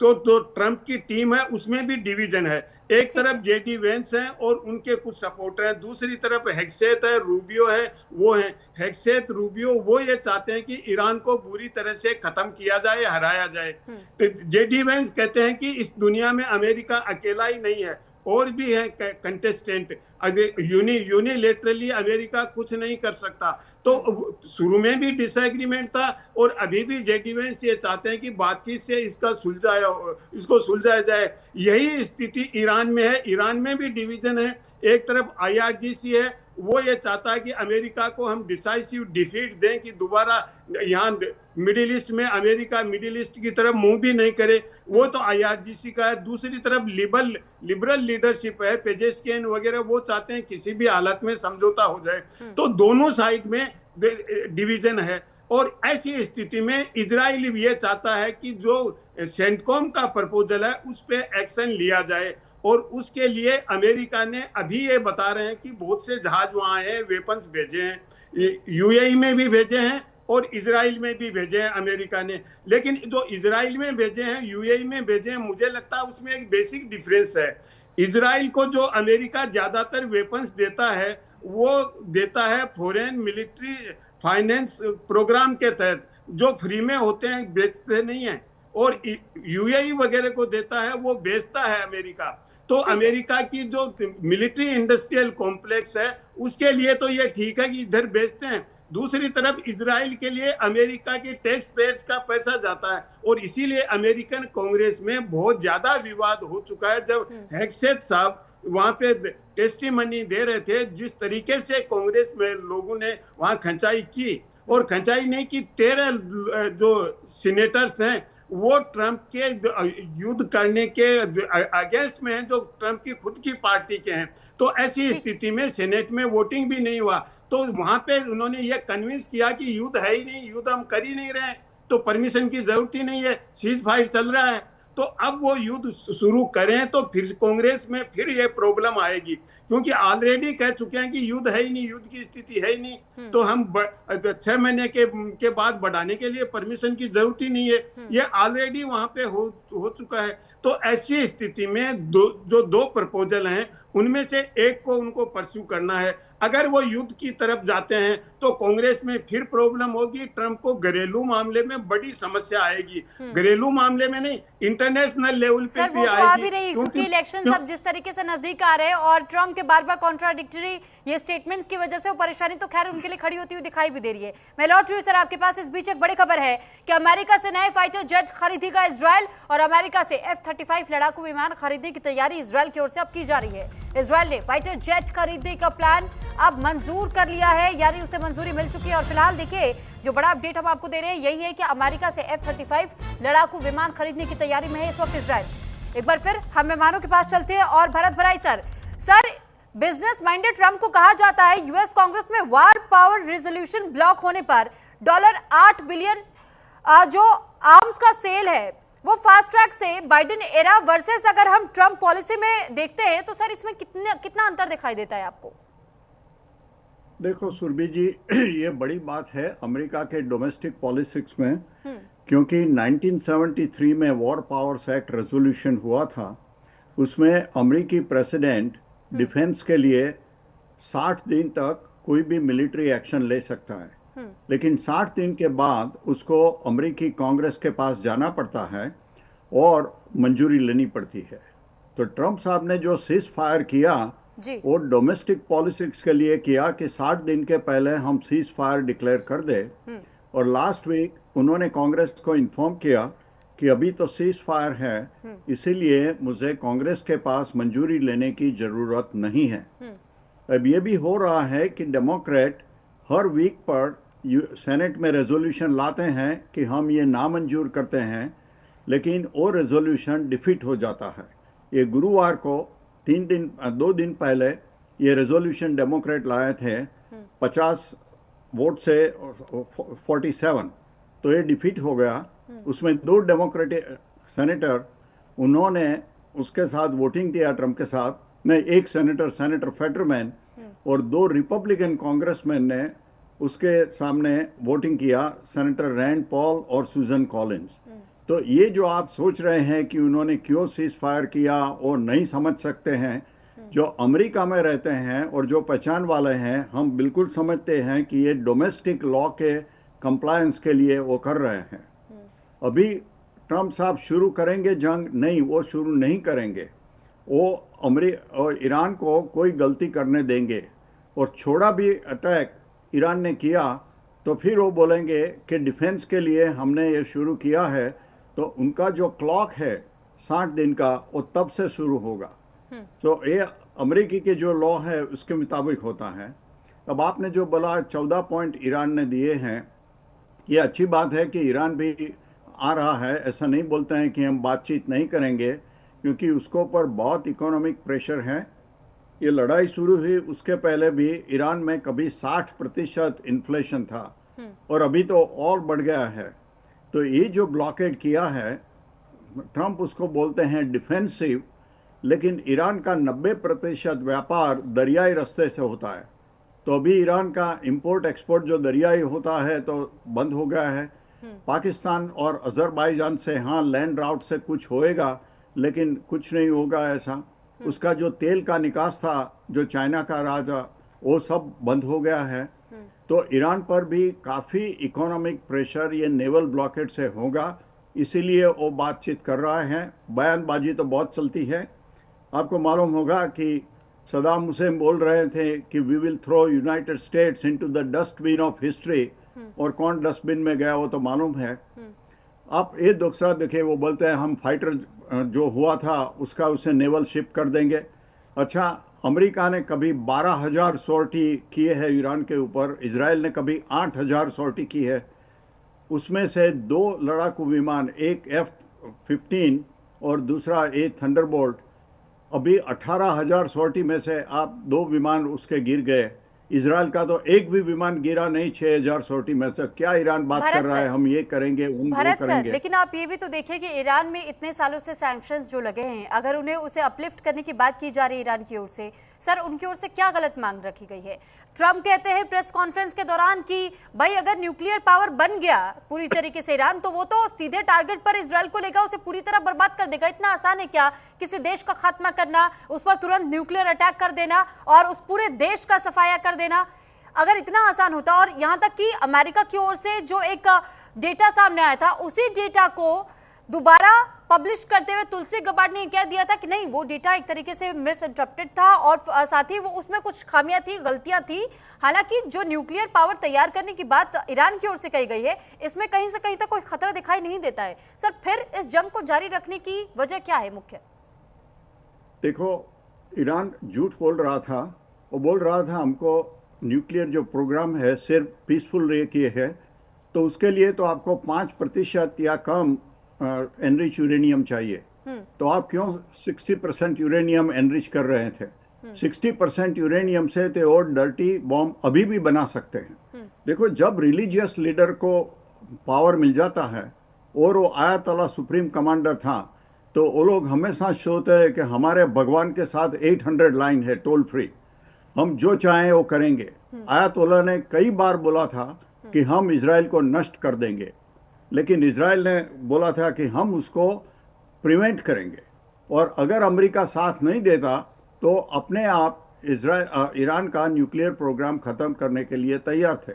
तो ट्रंप की टीम है, उसमें भी डिवीजन है। एक तरफ जेडी वेंस हैं और उनके कुछ सपोर्टर हैं, दूसरी तरफ हेक्सेत है, रूबियो है, वो है हेक्सेत रूबियो, वो ये चाहते हैं कि ईरान को बुरी तरह से खत्म किया जाए, हराया जाए। जेडी वेंस कहते हैं कि इस दुनिया में अमेरिका अकेला ही नहीं है, और भी है कंटेस्टेंट, यूनिलेटरली अमेरिका कुछ नहीं कर सकता। तो शुरू में भी डिसएग्रीमेंट था और अभी भी जेडी वेंस ये चाहते हैं कि बातचीत से इसको सुलझाया जाए। यही स्थिति ईरान में है, ईरान में भी डिवीजन है। एक तरफ IRGC है, वो ये चाहता है कि अमेरिका को हम डिसाइसिव डिफीट दें, कि दोबारा यहाँ मिडिल ईस्ट में अमेरिका मिडिल ईस्ट की तरफ मुंह भी नहीं करे, वो तो IRGC का है। दूसरी तरफ लिबरल लीडरशिप है, पेजेस्कियन वगैरह, वो चाहते हैं किसी भी हालत में समझौता हो जाए। तो दोनों साइड में डिवीजन है। और ऐसी स्थिति में इजराइल भी ये चाहता है कि जो सेंटकॉम का प्रपोजल है उस पर एक्शन लिया जाए, और उसके लिए अमेरिका ने अभी ये बता रहे हैं कि बहुत से जहाज वहां आए हैं, वेपन्स भेजे हैं, UAE में भी भेजे हैं और इजराइल में भी भेजे हैं अमेरिका ने। लेकिन जो इजराइल में भेजे हैं, UAE में भेजे हैं, मुझे लगता है उसमें एक बेसिक डिफरेंस है। इजराइल को जो अमेरिका ज्यादातर वेपन्स देता है, वो देता है फॉरेन मिलिट्री फाइनेंस प्रोग्राम के तहत, जो फ्री में होते हैं, बेचते नहीं है। और UAE वगैरह को देता है, वो बेचता है अमेरिका। तो अमेरिका की जो मिलिट्री इंडस्ट्रियल कॉम्प्लेक्स है, उसके लिए तो ये ठीक है कि इधर बेचते हैं। दूसरी तरफ इजराइल के लिए अमेरिका के टैक्स पेयर्स का पैसा जाता है, और इसीलिए अमेरिकन कांग्रेस में बहुत ज्यादा विवाद हो चुका है। जब हेक्सेत साहब वहां पे टेस्टिमनी दे रहे थे, जिस तरीके से कांग्रेस में लोगों ने वहां खंचाई की, और खंचाई नहीं की, 13 जो सीनेटर्स हैं वो ट्रंप के युद्ध करने के अगेंस्ट में हैं, जो ट्रंप की खुद की पार्टी के हैं। तो ऐसी स्थिति में सेनेट में वोटिंग भी नहीं हुआ, तो वहां पे उन्होंने ये कन्विंस किया कि युद्ध है ही नहीं, युद्ध हम कर ही नहीं रहे, तो परमिशन की जरूरत ही नहीं है, सीज फायर चल रहा है। तो अब वो युद्ध शुरू करें तो फिर कांग्रेस में फिर ये प्रॉब्लम आएगी, क्योंकि ऑलरेडी कह चुके हैं कि युद्ध है ही नहीं, युद्ध की स्थिति है ही नहीं, तो हम 6 महीने के बाद बढ़ाने के लिए परमिशन की जरूरत ही नहीं है, ये ऑलरेडी वहां पे हो चुका है। तो ऐसी स्थिति में जो दो प्रपोजल हैं, उनमें से एक को उनको परस्यू करना है। अगर वो युद्ध की तरफ जाते हैं तो कांग्रेस में फिर प्रॉब्लम होगी। ट्रंप को घरेलू मामले में बड़ी समस्या आएगी, घरेलू मामले में नहीं, इंटरनेशनल लेवल पे भी आएगी। भी नहीं, क्योंकि इलेक्शन अब जिस तरीके से नजदीक आ रहे हैं और ट्रंप के बार बार कॉन्ट्राडिक्टरी ये स्टेटमेंट्स की वजह से वो परेशानी तो खैर उनके लिए खड़ी होती हुई दिखाई भी दे रही है। मैं लौट रही हूँ सर आपके पास। इस बीच एक बड़ी खबर है कि अमेरिका से नए फाइटर जेट खरीदेगा इजराइल, और अमेरिका से F-35 लड़ाकू विमान खरीदने की तैयारी इजराइल की ओर से अब की जा रही है। इजराइल ने फाइटर जेट खरीदने का प्लान अब मंजूर कर लिया है, यानी उसे मंजूरी मिल चुकी है। और फिलहाल देखिए जो बड़ा अपडेट हम आपको दे रहे हैं यही है कि अमेरिका से F-35 लड़ाकू विमान खरीदने की तैयारी में है इस वक्त इजराइल। एक बार फिर हम मेहमानों के पास चलते हैं और भरत भराई सर बिजनेस माइंडेड ट्रंप को कहा जाता है यूएस कांग्रेस में वार पावर रेजोल्यूशन ब्लॉक होने पर $8 बिलियन जो आर्म्स का सेल है वो फास्ट ट्रैक से बाइडेन एरा वर्सेस अगर हम ट्रंप पॉलिसी में देखते हैं तो सर इसमें कितना अंतर दिखाई देता है आपको? देखो सुरभि जी, ये बड़ी बात है अमेरिका के डोमेस्टिक पॉलिटिक्स में, क्योंकि 1973 में वॉर पावर्स एक्ट रेजोल्यूशन हुआ था। उसमें अमेरिकी प्रेसिडेंट डिफेंस के लिए 60 दिन तक कोई भी मिलिट्री एक्शन ले सकता है, लेकिन 60 दिन के बाद उसको अमेरिकी कांग्रेस के पास जाना पड़ता है और मंजूरी लेनी पड़ती है। तो ट्रंप साहब ने जो सीज फायर किया वो डोमेस्टिक पॉलिटिक्स के लिए किया कि 60 दिन के पहले हम सीज फायर डिक्लेयर कर दे, और लास्ट वीक उन्होंने कांग्रेस को इन्फॉर्म किया कि अभी तो सीज फायर है, इसीलिए मुझे कांग्रेस के पास मंजूरी लेने की जरूरत नहीं है। अब ये भी हो रहा है कि डेमोक्रेट हर वीक पर सेनेट में रेजोल्यूशन लाते हैं कि हम ये नामंजूर करते हैं, लेकिन वो रेजोल्यूशन डिफीट हो जाता है। ये गुरुवार को 2 दिन पहले ये रेजोल्यूशन डेमोक्रेट लाए थे 50 वोट से 47, तो ये डिफीट हो गया। उसमें 2 डेमोक्रेटिक सेनेटर उन्होंने उसके साथ वोटिंग किया ट्रंप के साथ, नहीं, एक सेनेटर फेटरमैन और 2 रिपब्लिकन कांग्रेसमैन ने उसके सामने वोटिंग किया, सेनेटर रैंड पॉल और सुजन कॉलिंस। तो ये जो आप सोच रहे हैं कि उन्होंने क्यों सीज फायर किया और नहीं समझ सकते हैं, जो अमेरिका में रहते हैं और जो पहचान वाले हैं, हम बिल्कुल समझते हैं कि ये डोमेस्टिक लॉ के कंप्लायंस के लिए वो कर रहे हैं। अभी ट्रंप साहब शुरू करेंगे जंग? नहीं, वो शुरू नहीं करेंगे। वो अमेरिका और ईरान को कोई गलती करने देंगे, और छोड़ा भी अटैक ईरान ने किया तो फिर वो बोलेंगे कि डिफेंस के लिए हमने ये शुरू किया है, तो उनका जो क्लॉक है 60 दिन का वो तब से शुरू होगा। तो ये अमेरिकी के जो लॉ है उसके मुताबिक होता है। अब आपने जो बोला 14 पॉइंट ईरान ने दिए हैं, ये अच्छी बात है कि ईरान भी आ रहा है। ऐसा नहीं बोलते हैं कि हम बातचीत नहीं करेंगे, क्योंकि उसको ऊपर बहुत इकोनॉमिक प्रेशर है। ये लड़ाई शुरू हुई उसके पहले भी ईरान में कभी 60% इन्फ्लेशन था, और अभी तो और बढ़ गया है। तो ये जो ब्लॉकेड किया है ट्रंप, उसको बोलते हैं डिफेंसिव, लेकिन ईरान का 90% व्यापार दरियाई रास्ते से होता है। तो अभी ईरान का इंपोर्ट एक्सपोर्ट जो दरियाई होता है तो बंद हो गया है। पाकिस्तान और अजरबैजान से हाँ लैंड राउट से कुछ होएगा, लेकिन कुछ नहीं होगा ऐसा। उसका जो तेल का निकास था, जो चाइना का राजा, वो सब बंद हो गया है। तो ईरान पर भी काफ़ी इकोनॉमिक प्रेशर ये नेवल ब्लॉकेड से होगा, इसीलिए वो बातचीत कर रहा है। बयानबाजी तो बहुत चलती है। आपको मालूम होगा कि सदाम हुसैन बोल रहे थे कि we will throw United States into the dustbin of history, और कौन डस्टबिन में गया वो तो मालूम है। आप ये दूसरा देखिए, वो बोलते हैं हम फाइटर जो हुआ था उसका उसे नेवल शिप कर देंगे। अच्छा, अमेरिका ने कभी 12,000 सॉर्टी किए हैं ईरान के ऊपर, इजराइल ने कभी 8,000 सॉर्टी की है। उसमें से 2 लड़ाकू विमान, एक F-15 और दूसरा एक थंडरबोल्ट, अभी 18,000 सॉर्टी में से आप 2 विमान उसके गिर गए। इजराइल का तो एक भी विमान गिरा नहीं 6,000 सॉर्टी में से। क्या ईरान बात कर रहा है हम ये करेंगे वो करेंगे? लेकिन आप ये भी तो देखिए कि ईरान में इतने सालों से सैंक्शंस जो लगे हैं, अगर उन्हें उसे अपलिफ्ट करने की बात की जा रही है ईरान की ओर से, सर उनकी ओर से क्या गलत मांग रखी गई है? ट्रंप कहते हैं प्रेस कॉन्फ्रेंस के दौरान कि भाई अगर न्यूक्लियर पावर बन गया पूरी तरीके से ईरान, तो वो तो सीधे टारगेट पर इजराइल को लेगा, उसे पूरी तरह बर्बाद कर देगा। इतना आसान है क्या किसी देश का खात्मा करना, उस पर तुरंत न्यूक्लियर अटैक कर देना और उस पूरे देश का सफाया कर देना? अगर इतना आसान होता, और यहाँ तक कि अमेरिका की ओर से जो एक डेटा सामने आया था, उसी डेटा को दोबारा पब्लिश करते हुए तुलसी गबार्ड ने कह दिया था कि नहीं, वो डेटा एक तरीके से मिस इंटरप्टेड था और साथ ही वो उसमें कुछ खामियां थी, गलतियां थी। हालांकि जो न्यूक्लियर पावर तैयार करने की बात ईरान की ओर से कही गई है, इसमें कहीं से कहीं तक कोई खतरा दिखाई नहीं देता है। सर, फिर इस जंग को जारी रखने की वजह क्या है मुख्य? देखो, ईरान झूठ बोल रहा था। वो बोल रहा था हमको न्यूक्लियर जो प्रोग्राम है सिर्फ पीसफुल रे के है, तो उसके लिए तो आपको 5% या कम एनरिच यूरेनियम चाहिए। तो आप क्यों 60% यूरेनियम एनरिच कर रहे थे? 60% यूरेनियम से तो और डर्टी बॉम्ब अभी भी बना सकते हैं। देखो, जब रिलीजियस लीडर को पावर मिल जाता है और वो आयतोल्ला सुप्रीम कमांडर था, तो वो लोग हमेशा सोचते हैं कि हमारे भगवान के साथ 800 लाइन है टोल फ्री, हम जो चाहें वो करेंगे। आयतोल्ला ने कई बार बोला था कि हम इजराइल को नष्ट कर देंगे, लेकिन इजराइल ने बोला था कि हम उसको प्रिवेंट करेंगे, और अगर अमेरिका साथ नहीं देता तो अपने आप ईरान का न्यूक्लियर प्रोग्राम खत्म करने के लिए तैयार थे।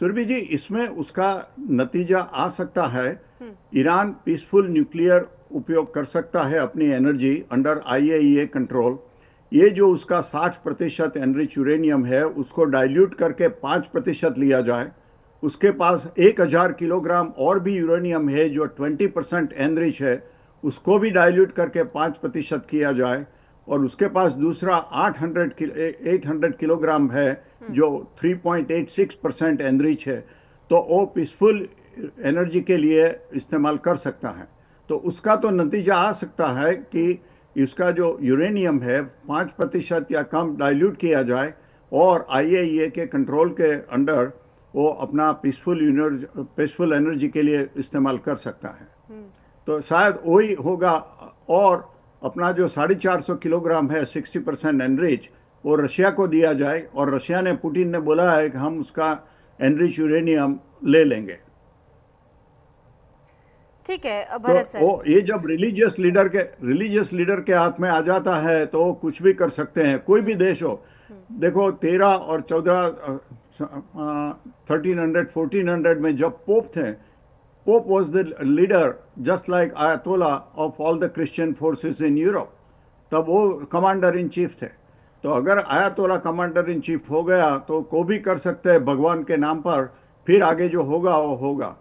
सुरभि जी, इसमें उसका नतीजा आ सकता है। ईरान पीसफुल न्यूक्लियर उपयोग कर सकता है अपनी एनर्जी अंडर IAEA कंट्रोल। ये जो उसका 60% एनरिच यूरेनियम है उसको डाइल्यूट करके 5% लिया जाए। उसके पास 1000 किलोग्राम और भी यूरेनियम है जो 20% एनरिच है, उसको भी डाइल्यूट करके 5% किया जाए। और उसके पास दूसरा 800 किलोग्राम है जो 3.86% एनरिच है, तो वो पीसफुल एनर्जी के लिए इस्तेमाल कर सकता है। तो उसका तो नतीजा आ सकता है कि इसका जो यूरेनियम है 5% या कम डाइल्यूट किया जाए और IAEA के कंट्रोल के अंडर वो अपना पीसफुल एनर्जी के लिए इस्तेमाल कर सकता है। तो शायद वही होगा। और अपना जो 450 किलोग्राम है 60% एनरिच, वो रशिया को दिया जाए, और रशिया ने, पुतिन ने बोला है कि हम उसका एनरिच यूरेनियम ले लेंगे। ठीक है भरत सर। तो ये जब रिलीजियस लीडर के हाथ में आ जाता है तो वो कुछ भी कर सकते हैं, कोई भी देश हो। देखो, 13 और 1400 में जब पोप थे, pope was the leader just like आयतोला of all the Christian forces in Europe. तब वो कमांडर इन चीफ थे। तो अगर आयतोला कमांडर इन चीफ हो गया तो को भी कर सकते हैं भगवान के नाम पर, फिर आगे जो होगा वो होगा।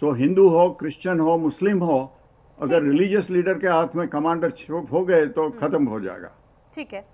सो हिंदू हो, क्रिश्चियन हो, मुस्लिम हो, अगर रिलीजियस लीडर के हाथ में कमांडर हो गए तो खत्म हो जाएगा। ठीक है,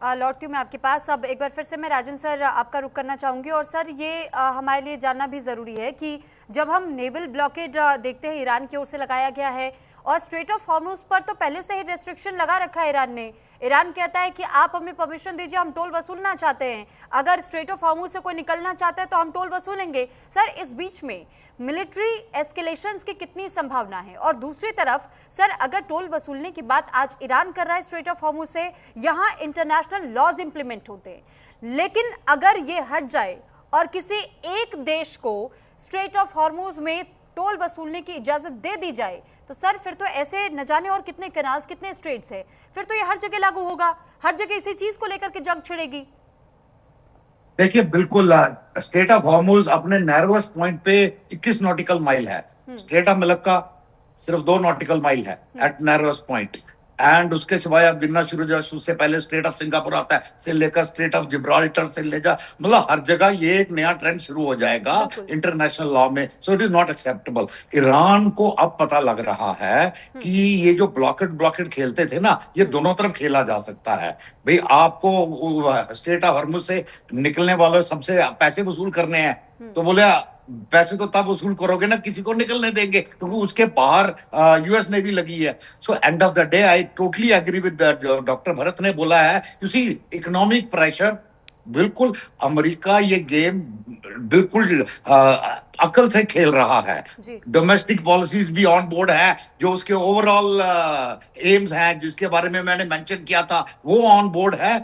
लौटती हूँ मैं आपके पास। अब एक बार फिर से मैं राजन सर आपका रुख करना चाहूंगी। और सर, ये हमारे लिए जानना भी ज़रूरी है कि जब हम नेवल ब्लॉकेड देखते हैं ईरान की ओर से लगाया गया है, और स्ट्रेट ऑफ हॉर्मुज पर तो पहले से ही रेस्ट्रिक्शन लगा रखा है ईरान ने। ईरान कहता है कि आप हमें परमिशन दीजिए, हम टोल वसूलना चाहते हैं, अगर स्ट्रेट ऑफ हॉर्मुज से कोई निकलना चाहता है तो हम टोल वसूलेंगे। सर, इस बीच में मिलिट्री एस्केलेशंस की कितनी संभावना है? और दूसरी तरफ सर, अगर टोल वसूलने की बात आज ईरान कर रहा है स्ट्रेट ऑफ हॉर्मुज से, यहाँ इंटरनेशनल लॉज इंप्लीमेंट होते हैं, लेकिन अगर ये हट जाए और किसी एक देश को स्ट्रेट ऑफ हॉर्मुज में टोल वसूलने की इजाजत दे दी जाए, तो सर फिर तो ऐसे न जाने और कितने कैनाल्स, कितने स्ट्रेट्स है, फिर तो ये हर जगह लागू होगा, हर जगह इसी चीज को लेकर के जंग छिड़ेगी। देखिए, बिल्कुल स्ट्रेट ऑफ हॉर्मुज अपने नैरोएस्ट पॉइंट पे 21 नॉटिकल माइल है। स्ट्रेट ऑफ मलक्का सिर्फ 2 नॉटिकल माइल है एट नैरोएस्ट पॉइंट। एंड उसके सिवाय आप गिनना शुरू हो जाए, उससे पहले स्ट्रेट ऑफ सिंगापुर आता है, से लेकर स्ट्रेट ऑफ जिब्राल्टर से ले जा, मतलब हर जगह ये एक नया ट्रेंड शुरू हो जाएगा इंटरनेशनल लॉ में। So it is not acceptable. Iran को अब पता लग रहा है कि ये जो ब्लॉकेड खेलते थे ना, ये दोनों तरफ खेला जा सकता है। भाई, आपको स्ट्रेट ऑफ हॉर्मुज से निकलने वाले सबसे पैसे वसूल करने हैं, तो बोले पैसे तो तब वसूल करोगे ना किसी को निकलने देंगे, क्योंकि उसके बाहर US नेवी लगी है। So end of the day I totally agree with doctor Bharat ने बोला है। यू सी, इकोनॉमिक प्रेशर, बिल्कुल अमेरिका ये गेम बिल्कुल अकल से खेल रहा है। डोमेस्टिक पॉलिसीज भी ऑन बोर्ड है, जो उसके ओवरऑल एम्स हैं जिसके बारे में मैंने मेंशन किया था, वो ऑन बोर्ड है।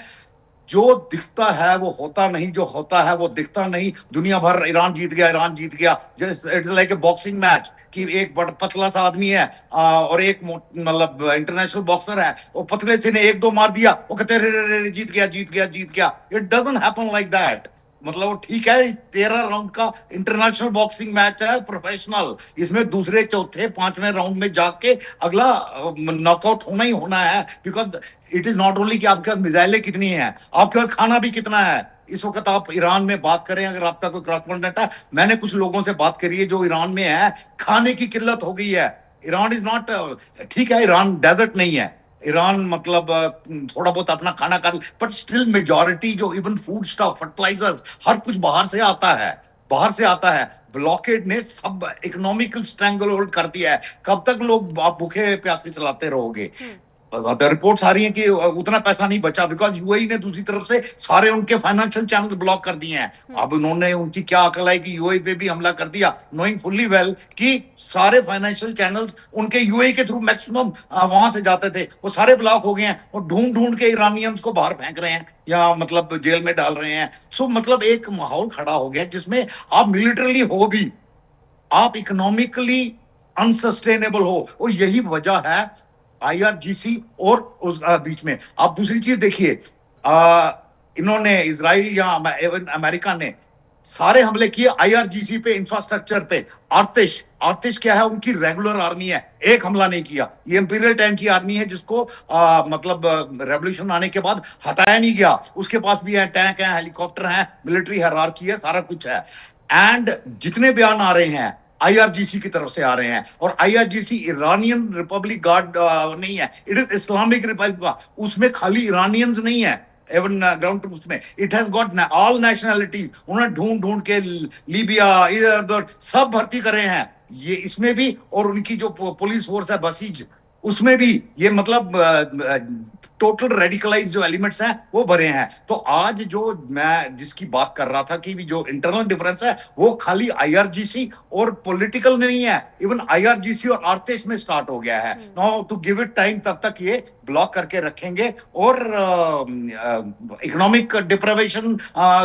जो दिखता है वो होता नहीं, जो होता है वो दिखता नहीं। दुनिया भर ईरान जीत गया। It's like a boxing match कि एक बड़ा पतला सा आदमी है और एक मतलब इंटरनेशनल बॉक्सर है, वो पतले से ने 1-2 मार दिया, वो कहते रे जीत गया। It doesn't happen like that. मतलब वो ठीक है, 13 राउंड का इंटरनेशनल बॉक्सिंग मैच है, प्रोफेशनल, इसमें दूसरे चौथे पांचवें राउंड में जाके अगला नॉकआउट होना ही होना है, because it is not only कि आपके पास मिसाइलें कितनी हैं, आपके पास खाना भी कितना है। इस वक्त आप ईरान में बात करें, अगर आपका कोई क्रॉसपोंडेंट है, मैंने कुछ लोगों से बात करी है जो ईरान में है, खाने की किल्लत हो गई है। ईरान इज नॉट, ठीक है ईरान डेजर्ट नहीं है, ईरान मतलब थोड़ा बहुत अपना खाना खा, बट स्टिल मेजॉरिटी जो इवन फूड स्टॉक, फर्टिलाइजर्स, हर कुछ बाहर से आता है, बाहर से आता है। ब्लॉकेड ने सब इकोनॉमिकल स्ट्रैंगल होल्ड कर दिया है। कब तक लोग आप भूखे प्यासे चलाते रहोगे? रिपोर्ट्स आ रही हैं कि उतना पैसा नहीं बचा, बिकॉज यूएई ने दूसरी तरफ से सारे उनके फाइनेंशियल चैनल्स ब्लॉक कर दिए हैं। अब उन्होंने, उनकी क्या अकल है कि यूएई पे भी हमला कर दिया, नोइंग फुल्ली वेल कि सारे फाइनेंशियल चैनल्स उनके यूएई के थ्रू मैक्सिमम वहां से जाते थे, वो सारे ब्लॉक हो गए हैं। और ढूंढ ढूंढ के ईरानियंस को बाहर फेंक रहे हैं या मतलब जेल में डाल रहे हैं। सो मतलब एक माहौल खड़ा हो गया जिसमें आप मिलिटरली हो भी, आप इकोनॉमिकली अनसस्टेनेबल हो, और यही वजह है आईआरजीसी और उस बीच में। आप दूसरी चीज देखिए, इन्होंने इजराइल या अमेरिका ने सारे हमले किए आईआरजीसी पे, इंफ्रास्ट्रक्चर पे। आर्टिश क्या है? उनकी रेगुलर आर्मी है, एक हमला नहीं किया। ये इंपीरियल टाइम की आर्मी है जिसको मतलब रेवोल्यूशन आने के बाद हटाया नहीं गया। उसके पास भी है, टैंक है, हेलीकॉप्टर है, मिलिट्री हायरार्की है, सारा कुछ है। एंड जितने बयान आ रहे हैं आईआरजीसी की तरफ से आ रहे हैं, और आईआरजीसी ईरानियन रिपब्लिक गार्ड नहीं है, इट इज इस्लामिक रिपब्लिक। उसमें खाली ईरानियंस नहीं है, एवन ग्राउंड ट्रूप्स में it has got all nationalities. उन्होंने ढूंढ ढूंढ के लीबिया, इधर उधर सब भर्ती करे हैं ये इसमें भी। और उनकी जो पुलिस फोर्स है बसीज, उसमें भी ये मतलब टोटल रेडिकलाइज जो एलिमेंट्स हैं वो भरे हैं। तो आज जो मैं जिसकी बात कर रहा था कि जो इंटरनल डिफरेंस है वो खाली आईआरजीसी और पॉलिटिकल नहीं है, इवन आईआरजीसी और आर्टिश में स्टार्ट हो गया है। Now to give it time, तब तक ये ब्लॉक करके रखेंगे। और इकोनॉमिक डिप्रावेशन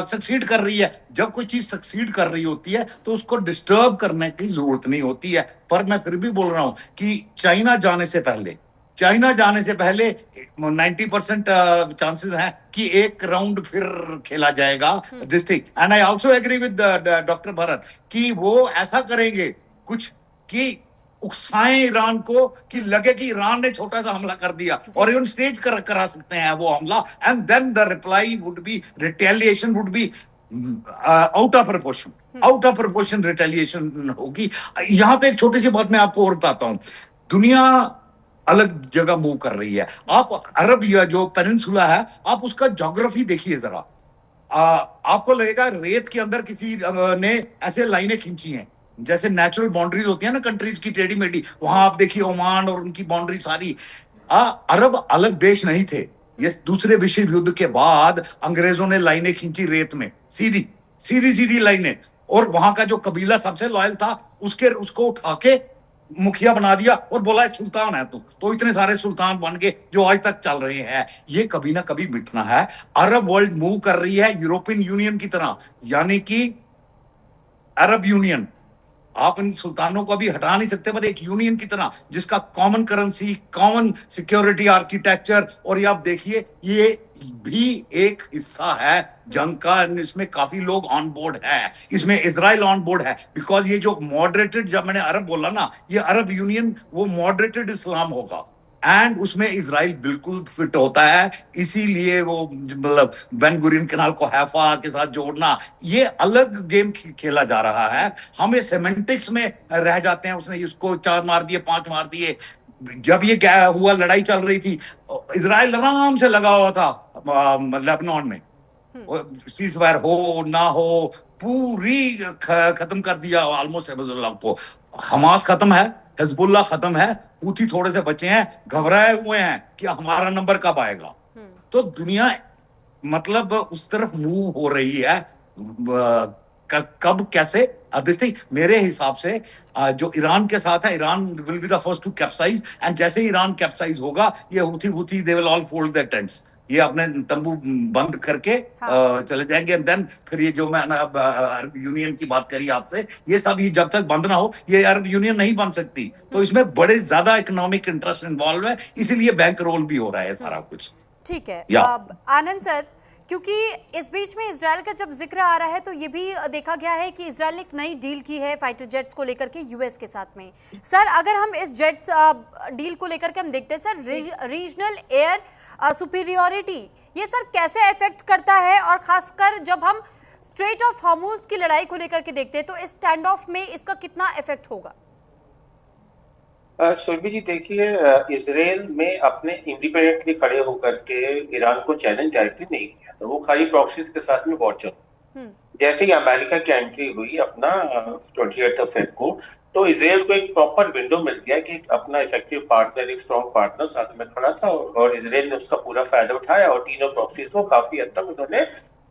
सक्सीड कर रही है। जब कोई चीज सक्सीड कर रही होती है तो उसको डिस्टर्ब करने की जरूरत नहीं होती है। पर मैं फिर भी बोल रहा हूं कि चाइना जाने से पहले 90% चांसेस हैं कि एक राउंड फिर खेला जाएगा this thing. And I also agree with doctor Bharat कि वो ऐसा करेंगे कुछ कि उकसाएं ईरान को, कि लगे कि ईरान ने छोटा सा हमला कर दिया, और इवन स्टेज करा सकते हैं वो हमला। And then the reply would be, retaliation would be out of proportion retaliation होगी। यहाँ पे एक छोटी सी बात मैं आपको और बताता हूँ। दुनिया अलग जगह मूव कर रही है। आप अरब या जो पेनिनसुला है, आप उसका ज्योग्राफी देखिए जरा। आपको लगेगा रेत के अंदर किसी ने ऐसे लाइनें खींची हैं, जैसे नेचुरल बाउंड्रीज होती है ना कंट्रीज की, टेढ़ी मेढ़ी। वहां आप देखिए ओमान और उनकी बाउंड्री सारी। अरब अलग देश नहीं थे। ये दूसरे विश्व युद्ध के बाद अंग्रेजों ने लाइनें खींची रेत में, सीधी लाइनें। और वहां का जो कबीला सबसे लॉयल था उसको उठा के मुखिया बना दिया और बोला सुल्तान है तू। तो इतने सारे सुल्तान बन गए जो आज तक चल रहे हैं। ये कभी ना कभी मिटना है। अरब वर्ल्ड मूव कर रही है यूरोपियन यूनियन की तरह, यानी कि अरब यूनियन। आप इन सुल्तानों को अभी हटा नहीं सकते, पर एक यूनियन की तरह जिसका common currency, common security architecture. और ये आप देखिए, ये भी एक हिस्सा है जंग का। इसमें काफी लोग ऑन बोर्ड है, इसमें इजराइल ऑन बोर्ड है। बिकॉज ये जो मॉडरेटेड, जब मैंने अरब बोला ना, ये अरब यूनियन वो मॉडरेटेड इस्लाम होगा, एंड उसमें इजराइल बिल्कुल फिट होता है। इसीलिए वो मतलब बेन गुरियन कैनाल को हैफा के साथ जोड़ना, ये अलग गेम खेला जा रहा है। हम ये सेमेंटिक्स में रह जाते हैं। उसने इसको 4 मार दिए, 5 मार दिए। जब ये क्या हुआ, लड़ाई चल रही थी, इजराइल आराम से लगा हुआ था लेबनान में। सीजफायर हो ना हो, पूरी खत्म कर दिया ऑलमोस्ट हिजबुल्लाह को। हमास खत्म है, हिजबुल्लाह खत्म है, हूथी थोड़े से बचे हैं, घबराए हुए हैं कि हमारा नंबर कब आएगा। तो दुनिया मतलब उस तरफ मूव हो रही है। कब कैसे मेरे हिसाब से जो ईरान के साथ है, Iran will be the first to capsize. And जैसे ईरान कैप्साइज होगा, ये Houthi they will all fold their tents. ये अपने तंबू बंद करके चले जाएंगे। एंड देन फिर ये जो मैं अरब यूनियन की बात करी आपसे, ये सब ये जब तक बंद ना हो, ये अरब यूनियन नहीं बन सकती। तो इसमें बड़े ज्यादा इकोनॉमिक इंटरेस्ट इन्वॉल्व है, इसीलिए बैंक रोल भी हो रहा है सारा कुछ। ठीक है। या आनंद सर, क्योंकि इस बीच में इजराइल का जब जिक्र आ रहा है तो ये भी देखा गया है कि इजराइल ने एक नई डील की है फाइटर जेट्स को लेकर के यूएस के साथ में। सर अगर हम इस जेट्स डील को लेकर के हम देखते हैं सर, रीजनल एयर सुपीरियोरिटी ये सर कैसे इफेक्ट करता है, और खासकर जब हम स्ट्रेट ऑफ हॉर्मुज की लड़ाई को लेकर के देखते हैं तो इस स्टैंड ऑफ में इसका कितना इफेक्ट होगा? सुरभि जी देखिए, इसराइल में अपने इंडिपेंडेंटली खड़े होकर के ईरान को चैलेंज डायरेक्टली नहीं किया, तो वो खाली प्रॉक्सीज के साथ में वॉर चल। जैसे ही अमेरिका की एंट्री हुई अपना 28 फेब को, तो इसराइल को एक प्रॉपर विंडो मिल गया कि अपना इफेक्टिव पार्टनर, एक स्ट्रॉन्ग पार्टनर साथ में खड़ा था, और इसराइल ने उसका पूरा फायदा उठाया और तीनों प्रॉक्सीज को काफी हद तक उन्होंने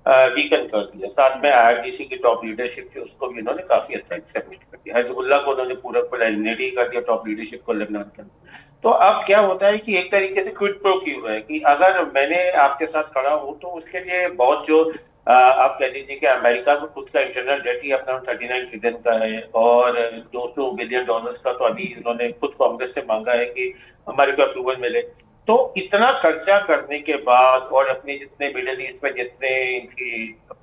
वीकन कर दिया। साथ में आईआरजीसी की टॉप लीडरशिप थी, उसको भी उन्होंने काफी हद तक सबमिट कर दिया। हिजबुल्लाह को उन्होंने पूरा एलिमिनेट ही कर दिया, टॉप लीडरशिप को लेबनान के अंदर। तो अब क्या होता है कि एक तरीके से क्विड प्रो की हुआ है कि अगर मैंने आपके साथ खड़ा हूं तो उसके लिए बहुत जो आप कह लीजिए कि अमेरिका को खुद का इंटरनल डेट ही अपना 39 ट्रिलियन का है, और $200 बिलियन का तो अभी उन्होंने खुद कांग्रेस से मांगा है कि हमारे को अप्रूवल मिले। तो इतना खर्चा करने के बाद और अपने जितने मिडिल ईस्ट में जितने इनकी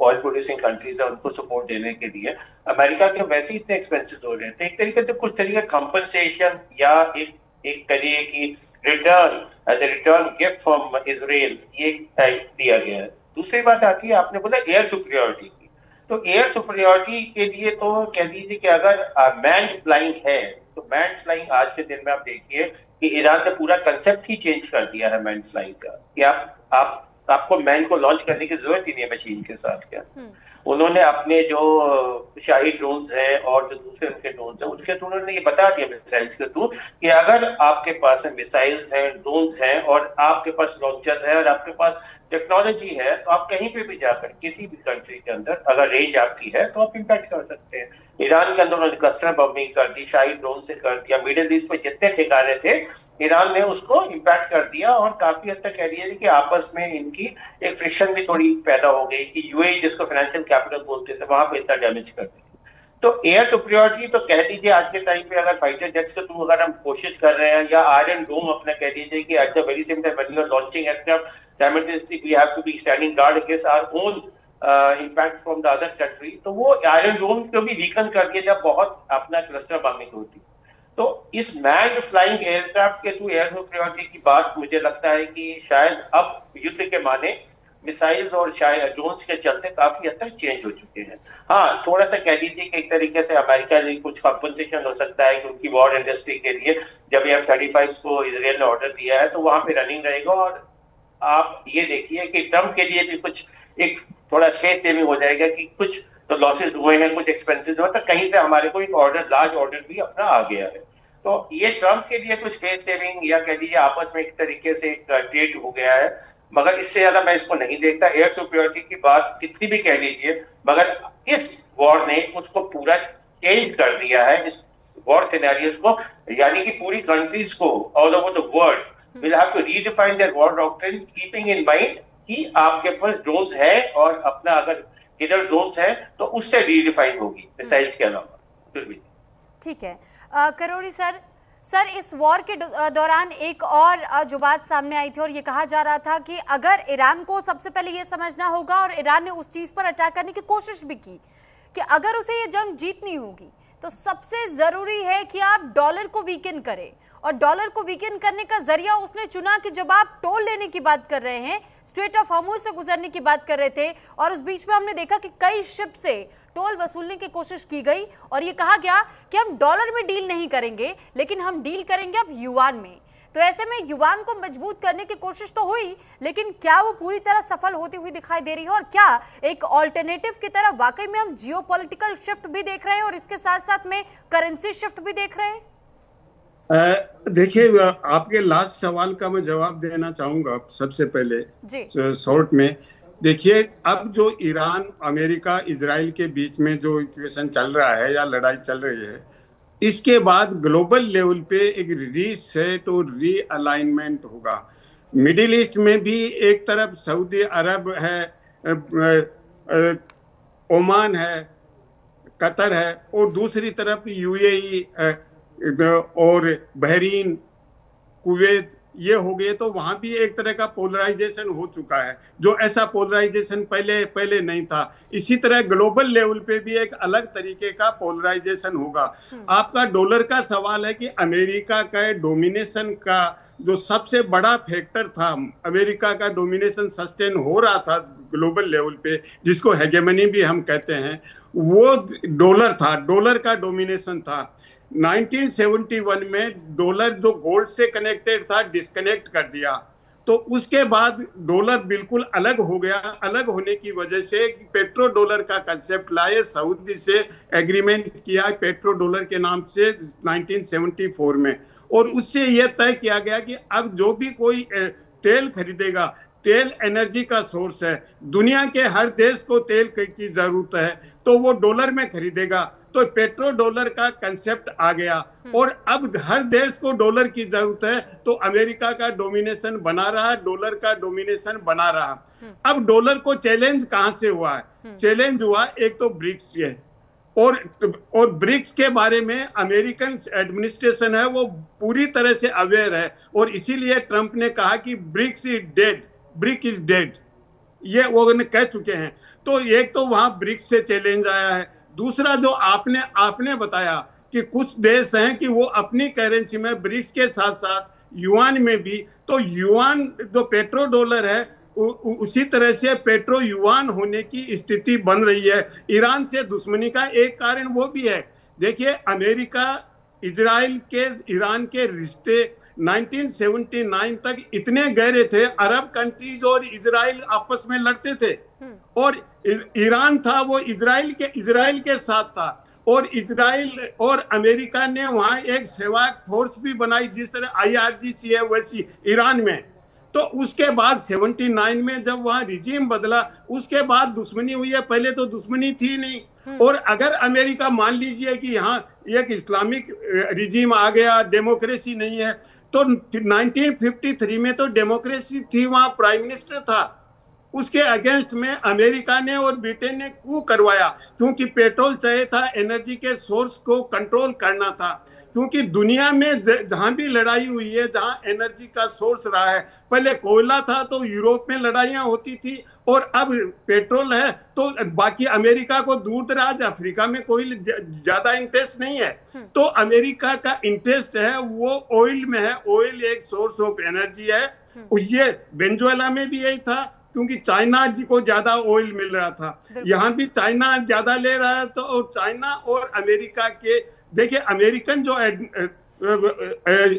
ऑयल प्रोड्यूसिंग कंट्रीज है उनको सपोर्ट देने के लिए अमेरिका के वैसे ही इतने एक्सपेंसेस हो रहे हैं, तो एक तरीके से कुछ तरीके कंपनसेशन या एक करिए कि return as a return gift from Israel ये दिया गया है। दूसरी बात आती है, आपने बोला एयर सुपीरियोरिटी की, तो एयर सुपीरियोरिटी के लिए तो कह दीजिए कि अगर मैन्ड फ्लाइंग है तो मैन्ड फ्लाइंग आज के दिन में आप देखिए कि ईरान ने पूरा कंसेप्ट ही चेंज कर दिया है मैन्ड फ्लाइंग का, कि आपको मैन को लॉन्च करने की जरूरत ही नहीं है मशीन के साथ। क्या उन्होंने अपने जो शाही ड्रोन्स हैं और जो दूसरे उनके ड्रोन्स हैं उनके थ्रू उन्होंने ये बता दिया मिसाइल्स के थ्रू कि अगर आपके पास मिसाइल्स हैं, ड्रोन्स हैं और आपके पास लॉन्चर है और आपके पास टेक्नोलॉजी है, तो आप कहीं पे भी जाकर किसी भी कंट्री के अंदर अगर रेंज आपकी है तो आप इम्पैक्ट कर सकते हैं। ईरान के अंदर उन्होंने क्लस्टर बम्बिंग कर दी, शाही ड्रोन से कर दिया, मिडिल ईस्ट में जितने ठिकाने थे ईरान ने उसको इम्पैक्ट कर दिया, और काफी हद तक कह लीजिए कि आपस में इनकी एक फ्रिक्शन भी थोड़ी पैदा हो गई कि यूएई जिसको फाइनेंशियल कैपिटल बोलते थे वहां पे इतना डैमेज कर दिया। तो एयर सुपीरियोरिटी तो कह लीजिए आज के टाइम पे अगर फाइटर जेट्स के थ्रू अगर हम कोशिश कर रहे हैं, या आयरन डोम अपना कह लीजिए कि at the very same time when you are launching aircraft simultaneously we have to be standing guard against our own impact from the other country, तो वो आयरन डोम को भी वीकन कर दिया जब बहुत अपना क्लस्टर बम्बिंग होती। तो इस मैन्ड फ्लाइंग एयरक्राफ्ट के थ्रू एयर सुपीरियोरिटी की बात मुझे लगता है कि शायद अब युद्ध के माने मिसाइल्स और शायद ड्रोन्स के चलते काफी हद तक चेंज हो चुके हैं। हाँ, थोड़ा सा कह लीजिए कि एक तरीके से अमेरिका ने कुछ कंपनसेशन हो सकता है कि उनकी वॉर इंडस्ट्री के लिए जब F-35 को इसराइल ने ऑर्डर दिया है तो वहां पे रनिंग रहेगा, और आप ये देखिए कि ट्रम्प के लिए भी कुछ एक थोड़ा स्पेस सेविंग हो जाएगा कि कुछ तो लॉसेस हुए हैं, कुछ एक्सपेंसेस हुए, तो कहीं से हमारे को एक ऑर्डर, लार्ज ऑर्डर भी अपना आ गया है। तो ये ट्रम्प के लिए कुछ स्पेस सेविंग या कह लीजिए आपस में एक तरीके से एक ट्रेड हो गया है, मगर इससे ज्यादा मैं इसको नहीं देखता। एयर सुपीरियोरिटी की बात कितनी भी कह लीजिए, मगर इस वॉर ने उसको पूरा चेंज कर दिया है, इस वॉर सिनेरियोस को, यानी कि पूरी कंट्रीज को all over the world will have to redefine their war doctrine keeping in mind कि आपके पास ड्रोन्स है और अपना अगर किधर ड्रोन्स है तो उससे रीडिफाइन होगी मिसाइल्स के अलावा। ठीक है करोड़ी सर, इस वॉर के दौरान एक और जो बात सामने आई थी और ये कहा जा रहा था कि अगर ईरान को सबसे पहले ये समझना होगा, और ईरान ने उस चीज पर अटैक करने की कोशिश भी की, कि अगर उसे ये जंग जीतनी होगी तो सबसे जरूरी है कि आप डॉलर को वीकन करें, और डॉलर को वीकन करने का जरिया उसने चुना कि जब आप टोल लेने की बात कर रहे हैं, स्ट्रेट ऑफ हॉर्मुज से गुजरने की बात कर रहे थे, और उस बीच में हमने देखा कि कई शिप से टोल वसूलने की कोशिश की गई और ये कहा गया कि हम डॉलर में डील नहीं करेंगे लेकिन हम डील करेंगे अब युआन में। तो ऐसे में युआन को मजबूत करने की कोशिश तो हुई, लेकिन क्या वो पूरी तरह सफल होती हुई दिखाई दे रही है, और क्या एक ऑल्टरनेटिव की तरह वाकई में हम जियोपॉलिटिकल शिफ्ट भी देख रहे हैं और इसके साथ साथ में करेंसी शिफ्ट भी देख रहे हैं? देखिए, आपके लास्ट सवाल का मैं जवाब देना चाहूंगा सबसे पहले शॉर्ट में। देखिए, अब जो ईरान, अमेरिका, इजराइल के बीच में जो इक्वेशन चल रहा है या लड़ाई चल रही है, इसके बाद ग्लोबल लेवल पे एक रीसेट और रीअलाइनमेंट होगा। मिडिल ईस्ट में भी एक तरफ सऊदी अरब है, ओमान है, कतर है, और दूसरी तरफ यूएई और बहरीन, कुवैत, ये हो गए, तो वहां भी एक तरह का पोलराइजेशन हो चुका है, जो ऐसा पोलराइजेशन पहले नहीं था। इसी तरह ग्लोबल लेवल पे भी एक अलग तरीके का पोलराइजेशन होगा। आपका डॉलर का सवाल है कि अमेरिका का डोमिनेशन का जो सबसे बड़ा फैक्टर था, अमेरिका का डोमिनेशन सस्टेन हो रहा था ग्लोबल लेवल पे, जिसको हेगेमनी भी हम कहते हैं, वो डॉलर था, डॉलर का डोमिनेशन था। 1971 में डॉलर जो गोल्ड से कनेक्टेड था डिस्कनेक्ट कर दिया, तो उसके बाद डॉलर बिल्कुल अलग हो गया। अलग होने की वजह से पेट्रो डॉलर का कंसेप्ट लाए, सऊदी से एग्रीमेंट किया पेट्रो डॉलर के नाम से 1974 में, और उससे यह तय किया गया कि अब जो भी कोई तेल खरीदेगा, तेल एनर्जी का सोर्स है, दुनिया के हर देश को तेल की जरूरत है, तो वो डॉलर में खरीदेगा। तो पेट्रो डॉलर का कंसेप्ट आ गया, और अब हर देश को डॉलर की जरूरत है, तो अमेरिका का डोमिनेशन बना रहा, डॉलर का डोमिनेशन बना रहा। अब डॉलर को चैलेंज कहां से हुआ है? चैलेंज हुआ एक तो ब्रिक्स है, और ब्रिक्स के बारे में अमेरिकन एडमिनिस्ट्रेशन है वो पूरी तरह से अवेयर है, और इसीलिए ट्रंप ने कहा कि BRICS is dead, BRIC is dead, ये वो कह चुके हैं। तो एक तो वहां ब्रिक्स से चैलेंज आया है। दूसरा जो आपने बताया कि कुछ देश हैं कि वो अपनी करेंसी में ब्रिक्स के साथ साथ युआन में भी, तो युआन जो पेट्रो डॉलर है उसी तरह से पेट्रो युआन होने की स्थिति बन रही है। ईरान से दुश्मनी का एक कारण वो भी है। देखिए, अमेरिका इजराइल के ईरान के रिश्ते 1979 तक इतने गहरे थे, अरब कंट्रीज और इजराइल आपस में लड़ते थे, और ईरान था वो इजराइल के साथ था, और इजराइल और अमेरिका ने वहां एक सेवाक फोर्स भी बनाई, जिस तरह IRGC है वैसी ईरान में। तो उसके बाद 79 में जब वहां रिजीम बदला, उसके बाद दुश्मनी हुई है, पहले तो दुश्मनी थी नहीं। और अगर अमेरिका मान लीजिए कि यहाँ एक इस्लामिक रिजीम आ गया, डेमोक्रेसी नहीं है, तो 1953 में तो डेमोक्रेसी थी, वहां प्राइम मिनिस्टर था, उसके अगेंस्ट में अमेरिका ने और ब्रिटेन ने कू करवाया, क्योंकि पेट्रोल चाहिए था, एनर्जी के सोर्स को कंट्रोल करना था। क्योंकि दुनिया में जहां भी लड़ाई हुई है, जहां एनर्जी का सोर्स रहा है, पहले कोयला था तो यूरोप में लड़ाइयां होती थी, और अब पेट्रोल है तो बाकी अमेरिका को दूर दराज अफ्रीका में कोई ज्यादा इंटरेस्ट नहीं है। तो अमेरिका का इंटरेस्ट है वो ऑयल में है, ऑयल एक सोर्स ऑफ एनर्जी है। ये वेनेजुएला में भी यही था, क्योंकि चाइना जी को ज्यादा ऑयल मिल रहा था, यहाँ भी चाइना ज्यादा ले रहा है। तो और चाइना और अमेरिका के, देखिए अमेरिकन जो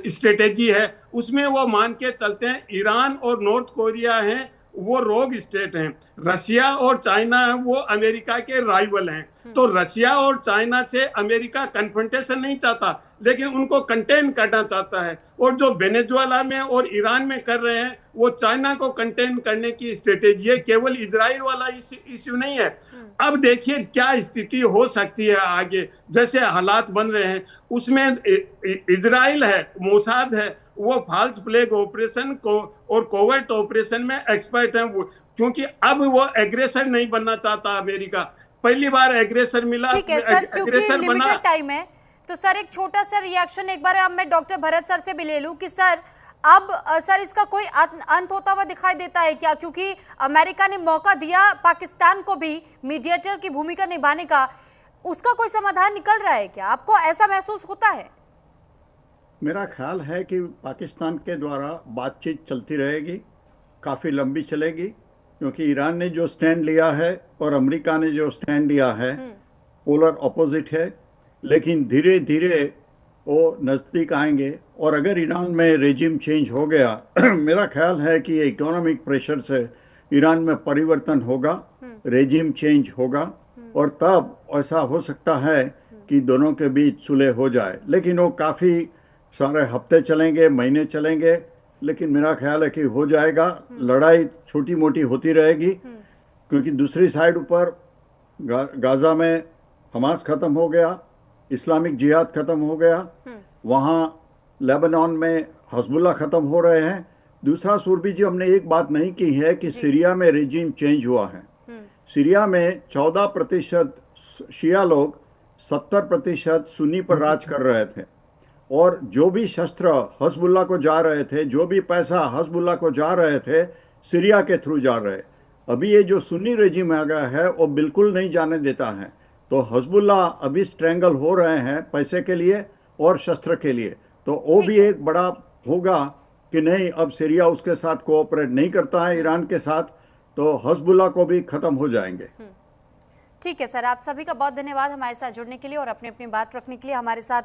स्ट्रेटेजी है उसमें वो मान के चलते हैं ईरान और नॉर्थ कोरिया हैं वो रोग स्टेट हैं, रशिया और चाइना है वो अमेरिका के राइवल हैं। तो रशिया और चाइना से अमेरिका कन्फ्रंटेशन नहीं चाहता, लेकिन उनको कंटेन करना चाहता है। और जो वेनेजुएला में और ईरान में कर रहे हैं वो चाइना को कंटेन करने की स्ट्रेटेजी है, केवल इजराइल वाला इश्यू नहीं है। अब देखिए क्या स्थिति हो सकती है आगे, जैसे हालात बन रहे हैं उसमें इजराइल है, मोसाद है, वो फॉल्स फ्लैग ऑपरेशन को और कोवर्ट ऑपरेशन में एक्सपर्ट हैं वो, क्योंकि अब वो एग्रेसर नहीं बनना चाहता अमेरिका। पहली बार एग्रेसर मिला, ठीक है सर, क्योंकि लिमिटेड टाइम है, तो सर एक छोटा सा रिएक्शन एक बार अब मैं डॉक्टर भरत सर से भी ले लूं कि सर अब सर इसका कोई अंत होता हुआ दिखाई देता है क्या? क्योंकि अमेरिका ने मौका दिया पाकिस्तान को भी मीडिएटर की भूमिका निभाने का, उसका कोई समाधान निकल रहा है क्या? आपको ऐसा महसूस होता है? मेरा ख्याल है कि पाकिस्तान के द्वारा बातचीत चलती रहेगी, काफ़ी लंबी चलेगी, क्योंकि ईरान ने जो स्टैंड लिया है और अमेरिका ने जो स्टैंड लिया है पोलर ऑपोजिट है, लेकिन धीरे धीरे वो नज़दीक आएंगे। और अगर ईरान में रेजिम चेंज हो गया मेरा ख्याल है कि इकोनॉमिक प्रेशर से ईरान में परिवर्तन होगा, रेजिम चेंज होगा, और तब ऐसा हो सकता है कि दोनों के बीच सुलह हो जाए। लेकिन वो काफ़ी सारे हफ्ते चलेंगे, महीने चलेंगे, लेकिन मेरा ख्याल है कि हो जाएगा। लड़ाई छोटी मोटी होती रहेगी, क्योंकि दूसरी साइड ऊपर गाजा में हमास ख़त्म हो गया, इस्लामिक जिहाद ख़त्म हो गया, वहाँ लेबनान में हज़बुल्लाह ख़त्म हो रहे हैं। दूसरा सूरबी जी, हमने एक बात नहीं की है कि सीरिया में रेजिम चेंज हुआ है। सीरिया में 14% शिया लोग 70% सुन्नी पर राज कर रहे थे, और जो भी शस्त्र हजबुल्ला को जा रहे थे, जो भी पैसा हजबुल्ला को जा रहे थे, सीरिया के थ्रू जा रहे। अभी ये जो सुन्नी रेजिम आ गया है वो बिल्कुल नहीं जाने देता है। तो हजबुल्ला अभी स्ट्रेंगल हो रहे हैं पैसे के लिए और शस्त्र के लिए। तो वो भी एक बड़ा होगा कि नहीं, अब सीरिया उसके साथ कोऑपरेट नहीं करता है ईरान के साथ, तो हजबुल्ला को भी खत्म हो जाएंगे। ठीक है सर, आप सभी का बहुत धन्यवाद हमारे साथ जुड़ने के लिए और अपनी अपनी बात रखने के लिए। हमारे साथ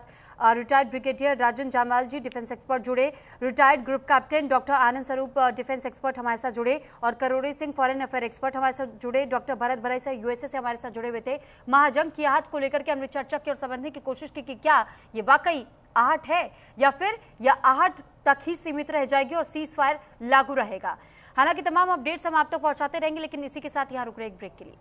रिटायर्ड ब्रिगेडियर राजन जामवाल जी डिफेंस एक्सपर्ट जुड़े, रिटायर्ड ग्रुप कैप्टन डॉक्टर आनंद स्वरूप डिफेंस एक्सपर्ट हमारे साथ जुड़े, और करोड़ी सिंह फॉरेन अफेयर एक्सपर्ट हमारे साथ जुड़े, डॉक्टर भरत भराइसा यूएसए से हमारे साथ जुड़े हुए थे। महाजंग की आहट को लेकर के हमने चर्चा की और समझने की कोशिश की कि क्या ये वाकई आहट है या फिर यह आहट तक ही सीमित रह जाएगी और सीज फायर लागू रहेगा। हालांकि तमाम अपडेट्स हम आप तक पहुंचाते रहेंगे, लेकिन इसी के साथ यहाँ रुक रहे एक ब्रेक के लिए।